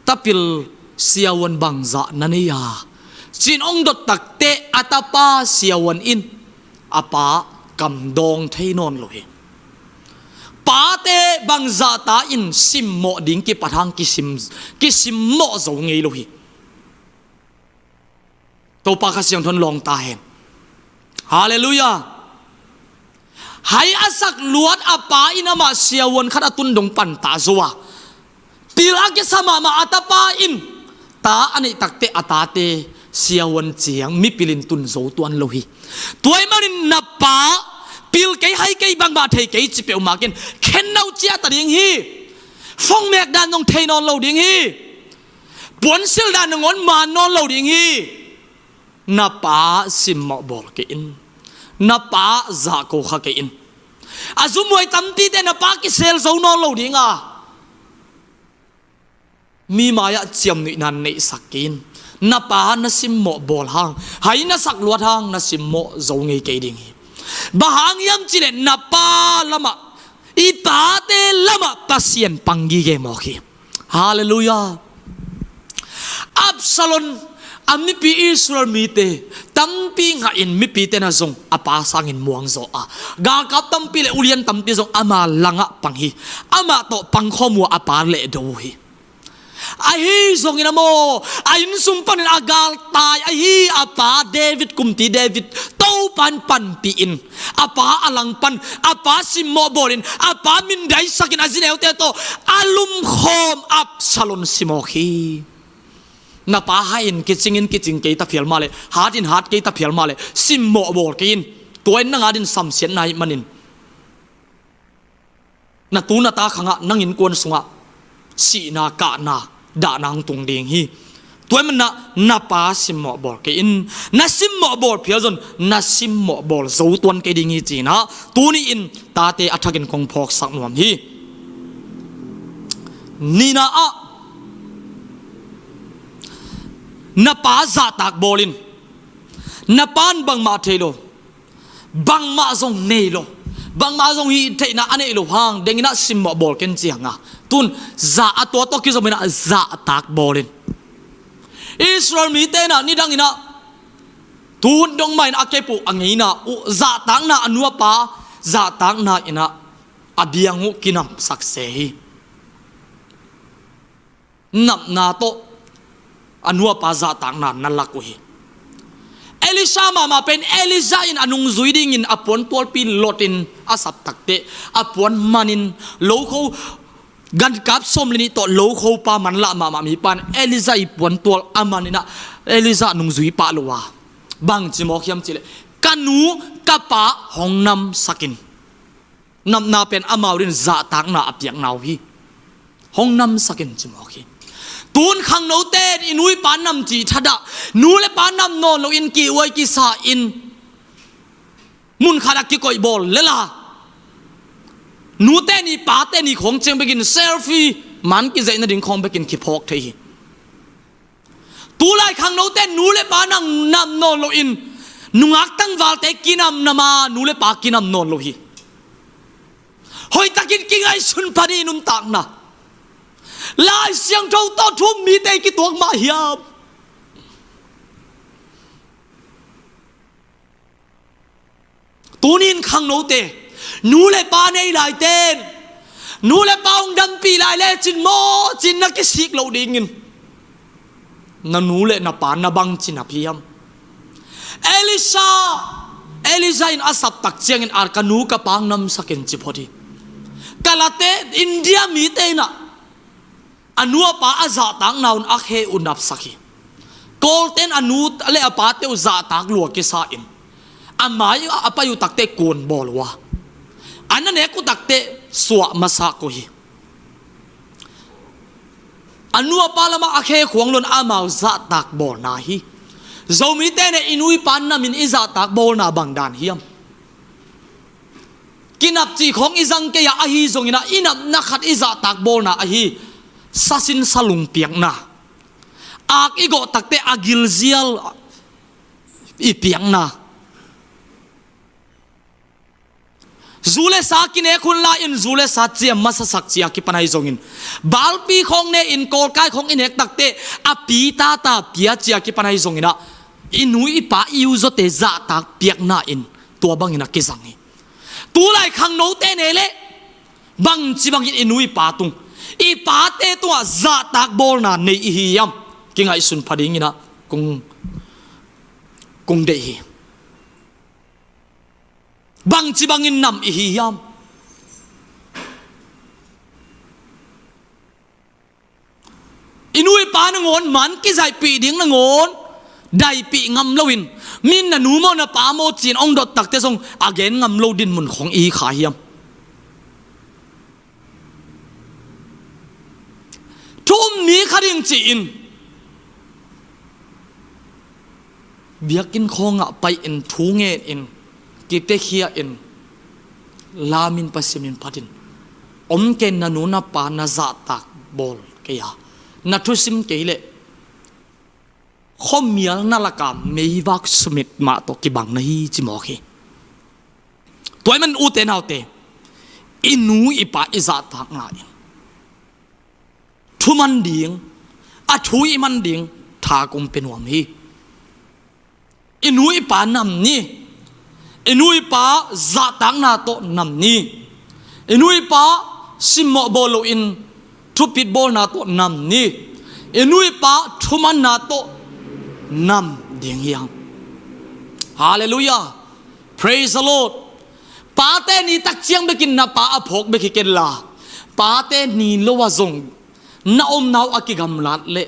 Speaker 2: tapil siawan bangza naniya chin ong dot takte atapa siawan in apa kam dong theinon lohi pate bangza ta in sim mo ding ki pathang ki sim mo zo ngei lohi to pa ka siang thon long ta hen hallelujah hai asak luat apa inama siawon khat atun dong pan ta zowa pil ake sama ma atapa in ta ani takte atate siawon chiang mi pilin tun zo tuan lohi toy marin napa pil kai hai kai bang ba thei kai chi peu ma ken khen nau chia ta ding hi phong mek dan nong thei non lo ding hi pon sil dan ngon ma non lo ding hi na pa sim mo bol ke in na pa za ko kha ke in azumoi tampi te na pa ki sel zo non lo ding a mi maya chiam ni nan nei sakin na pa na sim mo bol hang hai na sak luat hang na sim mo zo ngei ke ding hi bahang yam chile napa lama itate lama pasien pangi ge moki hallelujah Absalom ami pi Israel mite tampi nga in mi pi te na zong apa sangin muang zo a ga kap tampi le ulian tampi zong ama langa panghi ama to pangkhomu apa le do hi ahi zong ina mo ayin sumpan agal tai ahi apa David kumti David tau pan pi in apa alang pan apa simmo bolin apa min dai sakin azine te to alum khom Absalom simoki na pa hain kichingin kiching ke ta phial male hatin hat ke ta phial male simmo bol kin toin na ngadin samsian nai manin na tu na ta khanga nangin kon sunga si na ka na da nang tung ding hi ตัวมันna pa sim mo bol ke in na sim mo bol phia zon na sim mo bol zo tuan ke ding hi chi na tu ni in ta te athakin kong phok sak nuam hi ni na a na pa za tak bolin na pan bang ma thelo bang ma zong nei lo bang ma zong hi thei na ane lo hang deng na sim mo bol ken chianga tun za atwa to ki zomina za tak bolin Israel mi te na ni dang ina tun dong mai na ke pu angi na u za tang na anua pa za tang na ina abiangu kinam sakse hi nap na to anua pa za tang na nalaku hi Elisha mama pen Elisha in anung zuiding in apon tol pin lotin asap takte apon manin loko gan kap som lini to loko pa man la mama mi pan Elisha ipon tol amanina Elisha nung zui pa lowa bang chimo khiam chile kanu kapa hongnam sakin nam na pen amaurin za tak na apyak naw hi hongnam sakin chimo khi tun khang no ten inui pan nam chi thada nu le pan nam non lo in ki wai ki sa in mun khada ki koi bol lela nu te ni pa te ni khong cheng begin selfie man ki zai na ding khong begin ki phok thei tu lai khang no ten nu le pa nang nam non lo in nungak tang wal te kinam nama nu le pa kinam non lo hi hoi takin ki ngai sun pani nun tak na lai siang trâu to thum mi te ki tuak ma hiam tunin khang no te nu le pa nei lai ten nu le pa ong dam pi lai le chin mo chin na ki sik lo ding in na nu le na pa na bang chin aphiam Elisha in asap tak chiang in ar kanu ka pang nam sakin chi phodi kalate India mi te na anua pa aza tang naun akhe unap sakhi kolten anu ale apate uza tak luwa ki sa in amai apayu takte kon bolwa anane ku takte suwa masa ko hi anua pa lama akhe khwanglon amau za tak bol na hi zomi te ne inui pan na min iza tak bol na bangdan hiam kinap chi khong izang ke ya ahi zongina inap na khat iza tak bol na ahi sasin salung piak na ak igo takte agil zial i piak na zule sa kine khun la in zule sa chiam masa sak chia ki panai zongin balpi khong ne in kol kai khong in ek takte api ta ta pia chia ki panai zongina inui pa iu zo te za tak piak na in tua bangina ki zangi tu lai khang no te ne le bang chi bangin inui pa tung i pa te tua za tak bol na nei hi yam ki ngai sun phading ina kung de hi bang chi bangin nam hi yam inui pa na ngon man ki zai pi ding na ngon dai pi ngam lowin min na nu mo na pa mo chin ong dot tak te song again ngam lo din mun khong i kha hiam thum mi kharing chi in biakin khonga pai in thunge in ki te khia in lamin pasimin patin om ken na nu na pa na za tak bol ke ya na thusim ke le khom mial na laka meiwak sumit ma to ki bang na hi chi mo khi toy man u te nau te inu ipa iza tak nga thuman ding a thui man ding tha kum penuam hi inui pa nam ni inui pa za tang na to nam ni inui pa simmo bolo in thupit bol na to nam ni inui pa thuman na to nam ding yang hallelujah praise the Lord pa te ni tak chiang bekin na pa aphok beki ken la pa te ni lo wa zong na om nau akigam lat le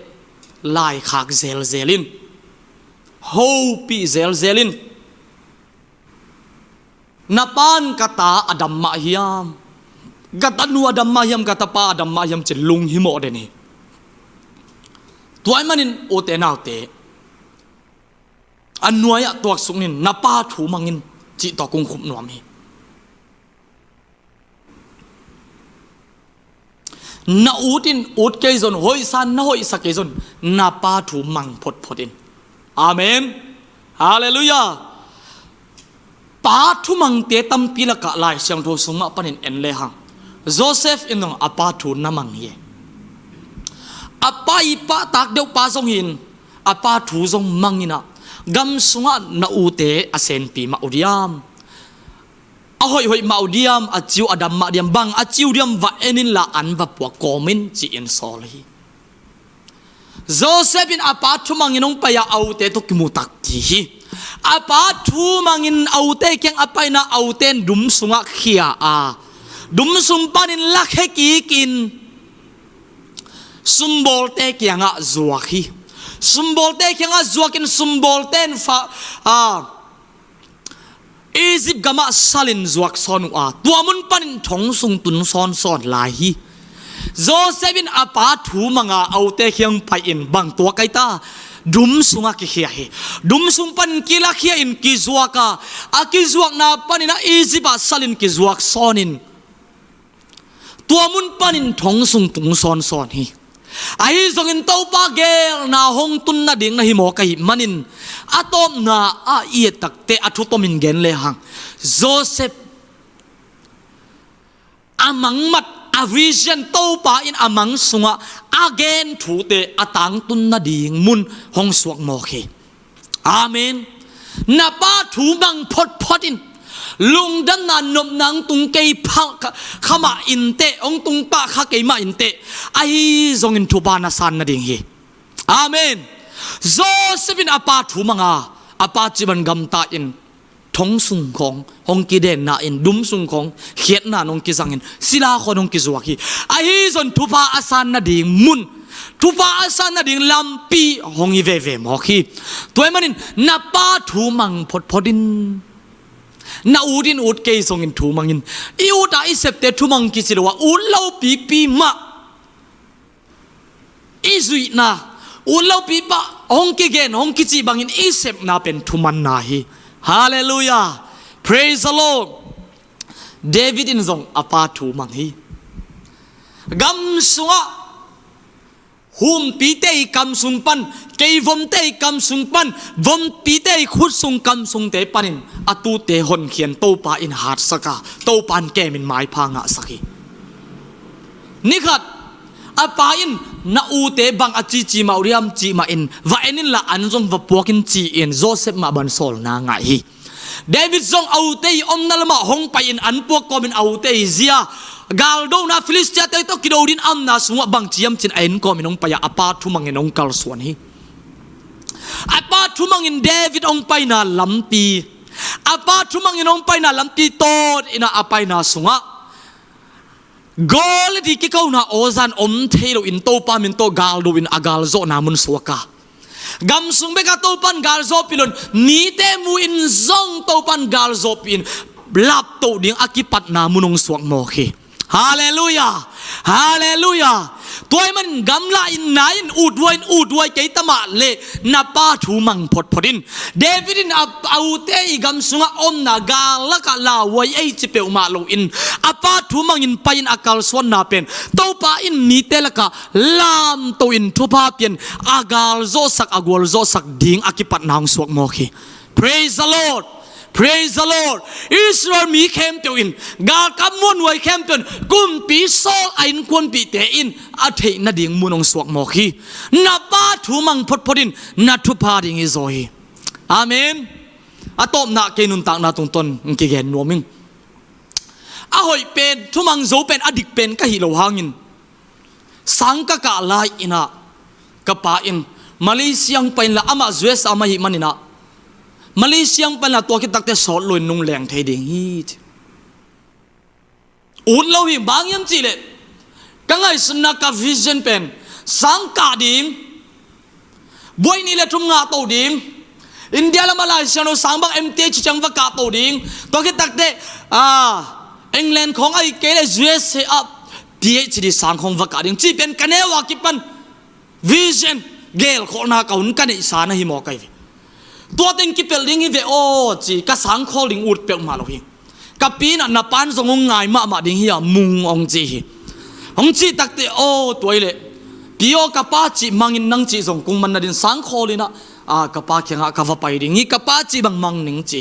Speaker 2: lai khak zel zelin ho pi zel zelin napan kata adam ma hiam kata nu adam ma hiam kata pa adam ma hiam chelung himo de ni ตัวไอ้มันโอเตนาวเตอันนวยตัวสุนินนับป้าถูมังินจิตอกุงขุมนวมีนาอูดินอูดเกยจนหอยสันนาหอยสักเกยจนนับป้าถูมังพดพดินอาเมนฮาเลลูยาป้าถูมังเตตัมปีละกะลายเสียงโทสุงะปนินเอ็นเลหังโจเซฟอินนงอาป้าถูนามังเยอาป้าอีป้าตักเดียวป้าทรงหินอาป้าถูทรงมังอินะกำสุงะนาอูเตอเซนปีมาอุดิยามอาหอยมาอุดิยามอาจิวอดัมมาเดียมบังอาจิวเดียมวะเอนินละอันวะปัวกอมินจีอินซอลีโจเซฟินอาปาทุมังอินองไปยาเอาเตตุกิมุตักทีอาปาทุมังอินเอาเตเกียงอาไปนะเอาเตนดุมสุงะเขียอาดุมสุมปานินลักเฮกีกินสุมโบลเตเกียงอะจวกีสุมโบลเตเกียงอะจวกินสุมโบลเตนฟ้าอียิปต์กามาสัลินจวกซอนุอาตัวมุนปานินทงสุงตุนซอนซอนลายฮีโจเซฟินอาปาถูมังเอาเตเคียงไปอินบางตัวไกตาดุมสุงะกิเขียเฮดุมสุงปันกิลักเขียอินกิจวกาอากิจวกนาปันินะอียิปต์สัลินกิจวกซอนินตัวมุนปันินทงสุงตุงซอนซอนฮีไอ้ทรงอินเต้าปาเกลนาหงตุนนาดิ่งนาหิโมกะหิมันินอาตอมนาอาเอียตักเตอทุตมินเกนเลหังโจเซฟอามังมัดอาวิเชียนเต้าปาอินอามังสุงะอาเกนถูเตอาตังตุนนาดิ่งมุนหงสวกโมเคอาเมนนาป้าถูบังพดพดินลุงดันนานนนังตุงเกยพังขมาอินเตองตุงปะขะเกยมาอินเตไอซงอินทุบานาสันนาดิ่งเฮอาเมนโจเซฟินอาปาถูมังอาปาจิบันกำตาอินทงสุงของฮงกิเดนนาอินดุมสุงของเขียนนานงกิสังอินศิลาคนงกิจวกีไอซอนทุบาอาสันนาดิ่งมุนทุบาอาสันนาดิ่งลำปีฮงอีเวเวมอคีตัวมันอินนาปาถูมังพดพดินนาอูดินอูดเกยส่งอินทูมังอินอีอูดาอิเซปเตทูมังกิสิลวะอูดเล่าปีปีมาอีซุยนาอูดเล่าปีปะองกิเกนองกิจิบังอินอีเซปนาเป็นทุมันนาฮีฮาเลลูยา praise the Lord เดวิดอินซงอปาทูมังฮีกัมสุงะหุมปีเตยกัมสุงปันเกยวมเตยกัมสุงปันวมปีเตยขุดสุงกัมสุงเตปันินอตูเตหนเขียนโตปาอินหาดสกาโตปานแกมินไม้พางะสกีนี่ขัดอาปาอินนาอูเตบังอจีจีมาอุริยมจีมาอินวาเอนินละอันซงวปวกินจีอินโจเซฟมาบันโซลนางไงเดวิดซงเอาเตยอมนัลมาหงไปอินอันพวกก็มินเอาเตยเซียกาลโดนาฟิลิสเตียเตยตกิโดดินอัมนาสุงบังจียมจินเอ็นก็มินองไปอาปาทุมังอินองกัลส่วนฮีอาปาทุมังอินเดวิดองไปนาลัมปีอาปาทุมังอินองไปนาลัมปีโตอินาอาไปนาสุงะกอลดีกิเขานาโอซันอมเทโลอินโตปามินโตกาลโดอินอากาลโซนามุนสวกากัมสุงเบกาโตปันกาลโซปิลอนนีเตมูอินซงโตปันกาลโซปินบลับโตดิ่งอากิปัตนามุนงสวกโมเคฮาเลลูยาฮาเลลูยาตัวมันกำลาอินนายอินอูดวยเกยตมาเลนับป้าถูมังพดพดินเดวิดินเอาเตยกัมสุงะอมนากาละกะลาไว้ไอจิเปอุมาโลอินอาป้าถูมังอินไปอินอากาลสวนนาเป็นโตป้าอินนีเตละกะลามโตอินทุพาเปียนอากาลโซสักอากวลโซสักดิ่งอากิปัตนางสวกโมเค praise the Lord praise the Lord อิสราเอลมีเข้มเตียวอินกาคำมวนไว้เข้มเตียนกุมปีโซอินควนปีเตอินอาเทนดิ่งมุนองสวกโมคีนับป้าถูมังพดพดินนัทุพาดิ่งอิโซฮีอาเมนอาตบนาเกนุนตักนาตรงต้นกิเกนนัวมิงอาหอยเป็นทุมังโซเป็นอดิกเป็นกะฮิโลหางินสังกะกะลายอินะกะปาอินมาเลเซียงเป็นละอามาซเวสอามาฮิมันอินะมาเลเซียเป็นละตัวคิดตักแต่สอนลอยนุ่งแรงไทยเด้งฮีทอุ่นเราหิบางยันจีเลยกังไงสนักกับวิชั่นเป็นสังกาดิมบวยนี่แหละทุ่มงาโตดิมอินเดียละมาเลเซียโนสังบังเอ็มเตชิจังวะกาโตดิมตัวคิดตักแต่อังกฤษของไอ้เกลเอสเออัพพีเอชดีสังของวะกาดิมจีเป็นกันเนวากิปันวิชั่น เกลโคนาเก่าหุ่นกันไอสานะฮิโมกันตัวเต็งกิเปลลิงฮิเวโอจีกสังโคลิงอุดเปลมาโลหิกับปีน่ะนับปันสงงายมาดิงฮิอามุงองจีองจีตักเตโอตัวเล่ปีโอกับป้าจีมังอินนังจีสงกุงมันน่ะดินสังโคลินะกับป้าเขียงกับฟ้าไปดิงฮิกับป้าจีบังมังนิงจี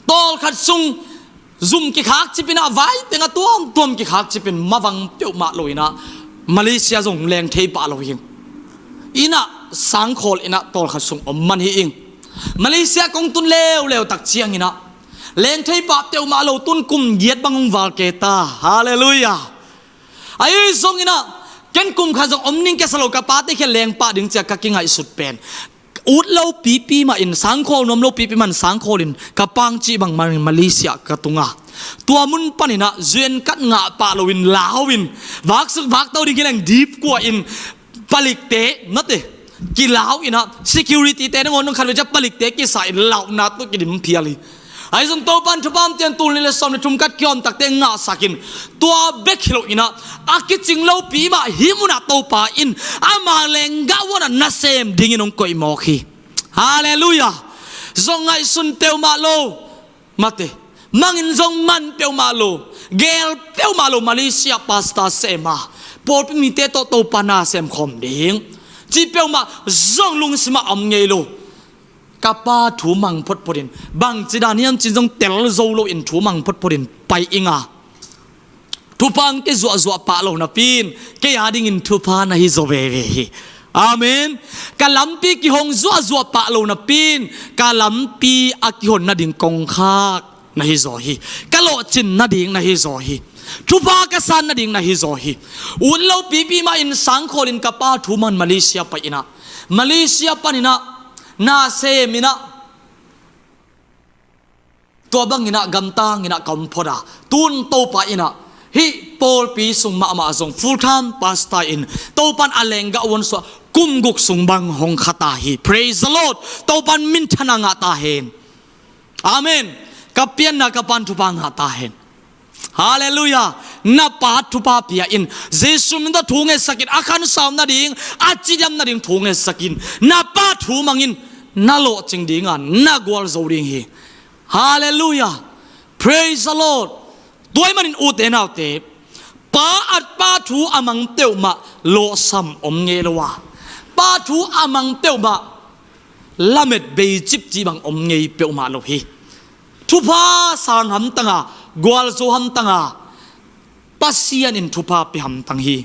Speaker 2: ตอลขัดซุงซุ่มกิขากจีเป็นอะไรแต่งตัวมกิขากจีเป็นมาวังเปียวมาโลยนะมาเลเซียส่งแรงเทปะโลหิอินะสังโคลอินะตอลขัดซุงมันฮิอิงมาเลเซียกงตุนเลวตักเชียงอินะแรงเทปะเปียวมาโลตุนกุมเยียดบังวาลเกตาฮาเลลูยาไอ้ส่งอินะเกันกุมข้าส่งนิ่งแกสโลกับป้าที่แค่แรงป้าดึงจากกิงไอสุดเป็นอุดเล่าปีมาอินสังโคลนมเล่าปีมันสังโคลินกับปังจีบังมาเลเซียกับตุงาตัวมุนปนินะเจนกัดงาปาโลวินลาวินวักสึกวักเต้าดิ่งแรงดีฟกว่าอินผลิกเตะนั่นเองกิลาวอินะ security เตะนั่งงงขันไปจะผลิกเตะกิสายเหล่านัดตุกิดิมเพียลีไอ้ส่วนตัวปันทุบามเตียนตูนี่เลยสมในชุมกัดเกี่ยมตักเตงงาสักินตัวเบคฮิโลอินะอากิจิงเล่าปีมาหิมุนาตัวปาอินอามาเลงกาวันนัสเซมดิ่งนงกอยมอคีฮาเลลูยาทรงไงสุนเตวมาโลมาเตมังอินทรงมันเปียวมาโลเกลเปียวมาโลมาเลเซียปาสตาเซมาปอดมีเตโตโตปานาเซมคอมดิ่งจีเปียวมาทรงลุงสมาอมเงโลกับป้าถูมังพดพดินบางจีดานิยมจีนทรงเตลโซโลอินถูมังพดพดินไปอิงาทุพังเกจัวปาโลนาปีนเกยาดิ่งอินทุพานาฮิโซเวเวฮีอาเมนกะลัมปีกิฮงจัวปะโลนาปีนกะลัมปีอากิฮนนาดิงกงคากนาฮิโซฮีกะโลจินนาดิงนาฮิโซฮีทุพากะซันนาดิงนาฮิโซฮีอุนโลปีมาอินสังโคลินกะปาทุมันมาเลเซียไปอินะมาเลเซียปะนินะนาเซมินะตัวบังอินะกัมตางอินะกัมพอดาตุนโตปะอินะฮิปอลปีสุงมาส่ง full time pastor in โตปันอเลงกะวันสวกุมกุกสุงบังหงคตาฮี praise the Lord โตปันมินทนางาตาเฮนอาเมนกับเปียนนักปันทุปังหาตาเฮนฮาเลลูยานับปาทุปาเปียอินเจสุมินตะทุงเอสกินอาคันสาวนาดิงอาจิดามนาดิงทุงเอสกินนับปาทุมังอินนาโลจิงดิงานนักวอลโซดิงฮีฮาเลลูยา praise the Lordตัวมันอุเทนเอาเตป้าอัดป้าทูอามังเตียวมาโลซัมอมเงลวะป้าทูอามังเตียวมาละเม็ดเบจิบจีบังอมเงยเปียวมาโลฮีทุพาสารหัมตังากวลโซหัมตังาปัสเซียนอินทุพาไปหัมตังฮี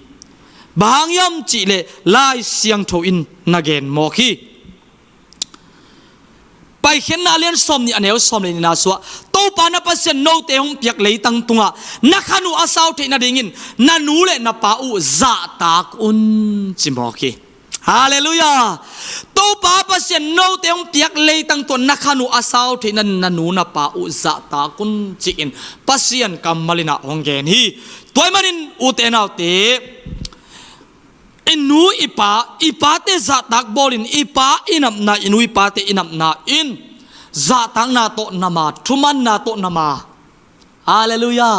Speaker 2: บางยามจีเลไลเสียงโทอินนาเกนโมคีไปเห็นนาเลียนสมนี่อันเอวสมเลยนาสัวโตปานาปัสเซนโนเตหงเปียกเลยตังตุงะนักขานูอาสาวเทนาดิ่งินนานูเลนาปาอุซาตากอุนจิมโอเคฮาเลลูยาโตปาปัสเซนโนเตหงเปียกเลยตังตัวนักขานูอาสาวเทนันนานูนาปาอุซาตากุนจิอินปัสเซียนกัมมาลินาฮงเกนฮีตัวมันอินอุเตนเอาเตอินูอิปาเตจัตักบอลินอิปาอินับนาอินูอิปาเตอินับนาอินจัตังนาโตนามาทุมันนาโตนามาฮาเลลูยา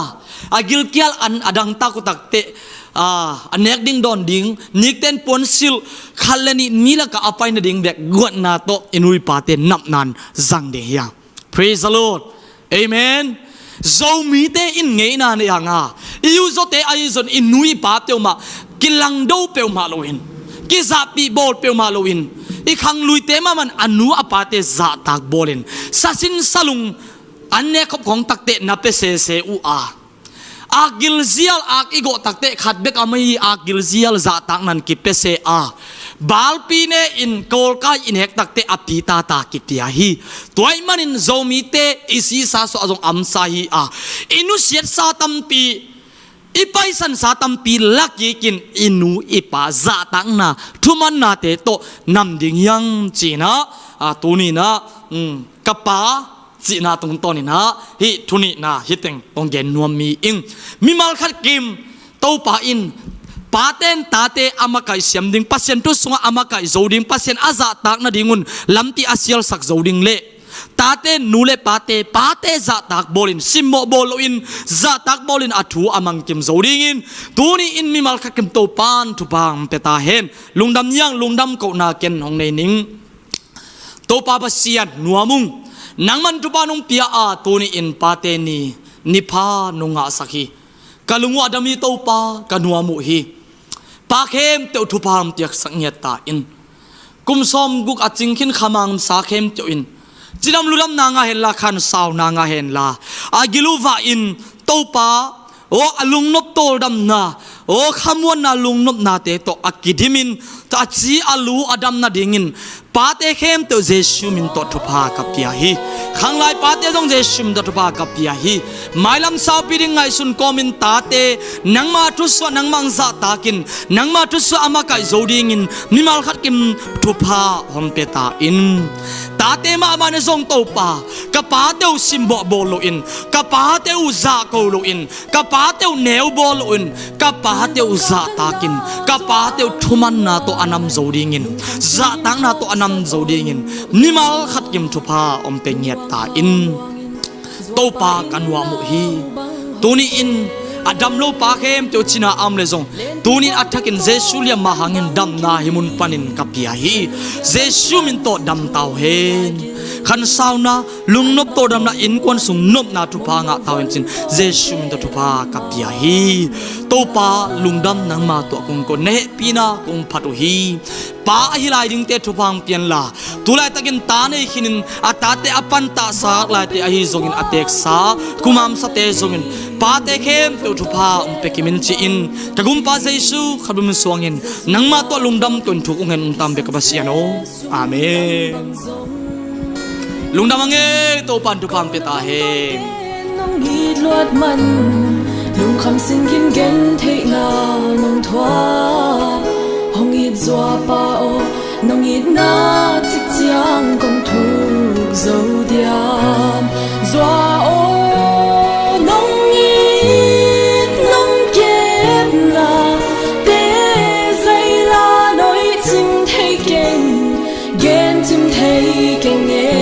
Speaker 2: อากิลเกียลอันอดังตากุตักเตอันเนกดิ้งดอนดิ้งนิกเต้นปนซิลขัลเลนิมีละกะอภัยนาดิ้งเด็กกวดนาโตอินูอิปาเตนับนานจังเดียง praise the Lord amen โซมีเตอินเงยนาเนี่ยงาอิวโซเตไอซอนอินูอิปาเตอมากิลังดูเปียวมาโลวินกิซาปีโบลเปียวมาโลวินอีขังลุยเตมามันอนุอปาเตซาตากโบลินสัสินสลุงอันเนคบของตักเตนับเปเซเซอูอากิลเซียลอากิโกตักเตขัดเบกอามีอากิลเซียลซาตักนันกิเปเซบาลปีเนอินโกลกาอินเฮกตักเตอปีตาตากิติยาฮีตัวมันอินโซมีเตอิซีซาโซอจงอัมซาฮีอินุเซียซาตัมปีอีไปสันสาตัมปีลักยิกินอินูอีปาซาตังนาทุมันนาเตโตนำดิ่งยังจีนะตัวนี้นะกับปาจีนาตรงต้นนี่นะฮิทุนี้นะฮิตเต็งตรงเกนนวมมีอิงมีมัลขัดกิมโตปาอินปาเต้นตาเตอามาไกเสียมดิ่งปัสเซนตุสงอามาไกโจดิ่งปัสเซนอาซาตักนาดิ่งุนลำตีอาเซียลสักโจดิ่งเล่ ตาเตนูเลปาเตจะตักบอลินซิมโมบอลอินจะตักบอลินอัฐูอามังกิมโจดิงินตัวนี้อินมีมัลคักิมโตปานทุบางเปตาเฮนลุงดำยังลุงดำเกานาเกนของในนิงโตปาบเสียนนัวมุงนังมันทุบานุงเปียอาตัวนี้อินปาเตนีนิพานุงอาสักฮีกะลุงว่าดำมีโตปากันนัวมุฮีปาเข้มเตวทุบางเตียกสังเกตตาอินกุมซอมกุกอจิงขินขมังสาเข้มเตวอินจิดำลุดำนางาเฮนลาขันสาวนางาเฮนลาอากิลูวาอินโตปาโออลุงนบโตดำนาโอขมวนนาลุงนบนาเตโตอากิดิมินตาจีอาลูอดัมนาดิงินปาเตเข้มเตวเจชูมินโตทุพากับปียฮีขังไลปาเตจงเจชูมินโตทุพากับปียฮีไม่ลำสาวปีดิงไงสุนกอมินตาเตนังมาทุสวนังมังซาตากินนังมาทุสวอามาไกโจดิงินมิมาลขัดกิมทุพาฮอมเปตาอินตาเตมามันจงโตปากะปาเตวซิมโบโบโลอินกะปาเตวซาโกโลอินกะปาเตวเนวโบโลอินกะปาเตวซาตากินกะปาเตวทุมันนาโตอันำโจดิงินซาตังนาโตอันำโจดิงินนิมาลขัดกิมทุพาอมเปเงียตาอินโตปากันวามุฮีตัวนี้อินอดัมโลปาเข้มเจ้าชินาอัมเลซงตัวนี้อัฐกินเจสุเลียมาหังเงินดำนาหิมุนปันินกับยาฮีเจสุมินโตดำเตาเฮนขันสาวนาลุงนบโตดำนาอินควนสุงนบนาทุพางะเตาเฮนจินเจสุมินโตทุพากับยาฮีโตปาลุงดำนังมาตัวกุงก็เนปีนากุงพัตุฮีปาฮิลายดิงเตทุพังเปียนลาตุลายตะกินตาเนขินินอาตาเตอปันตาสากลายเตอหิซงอินอเตกสากุมามสเตซงอินปาเตเข้มเตทุพาอุมเปกิมินจีอินตะกุมปาเจซูขบุมสวงอินนังมาตัวลุงดำตุนทุกองเงินอุมตามเบกบาเซียโนอาเมนลุงดำมังเอโตปันทุพังเปตาเฮ
Speaker 3: น้องยีดลวดมันลุงคำสิงกินเกนเทนาน้องทวาห้องยีดจัวปาโอน้องยีดนาจิกจียงกงทุกโซเดียมจัวโอน้องยีดน้องเก็บลาเตใจลาหน่อยจิมเทเก่งเกนจิมเทเก่งเอ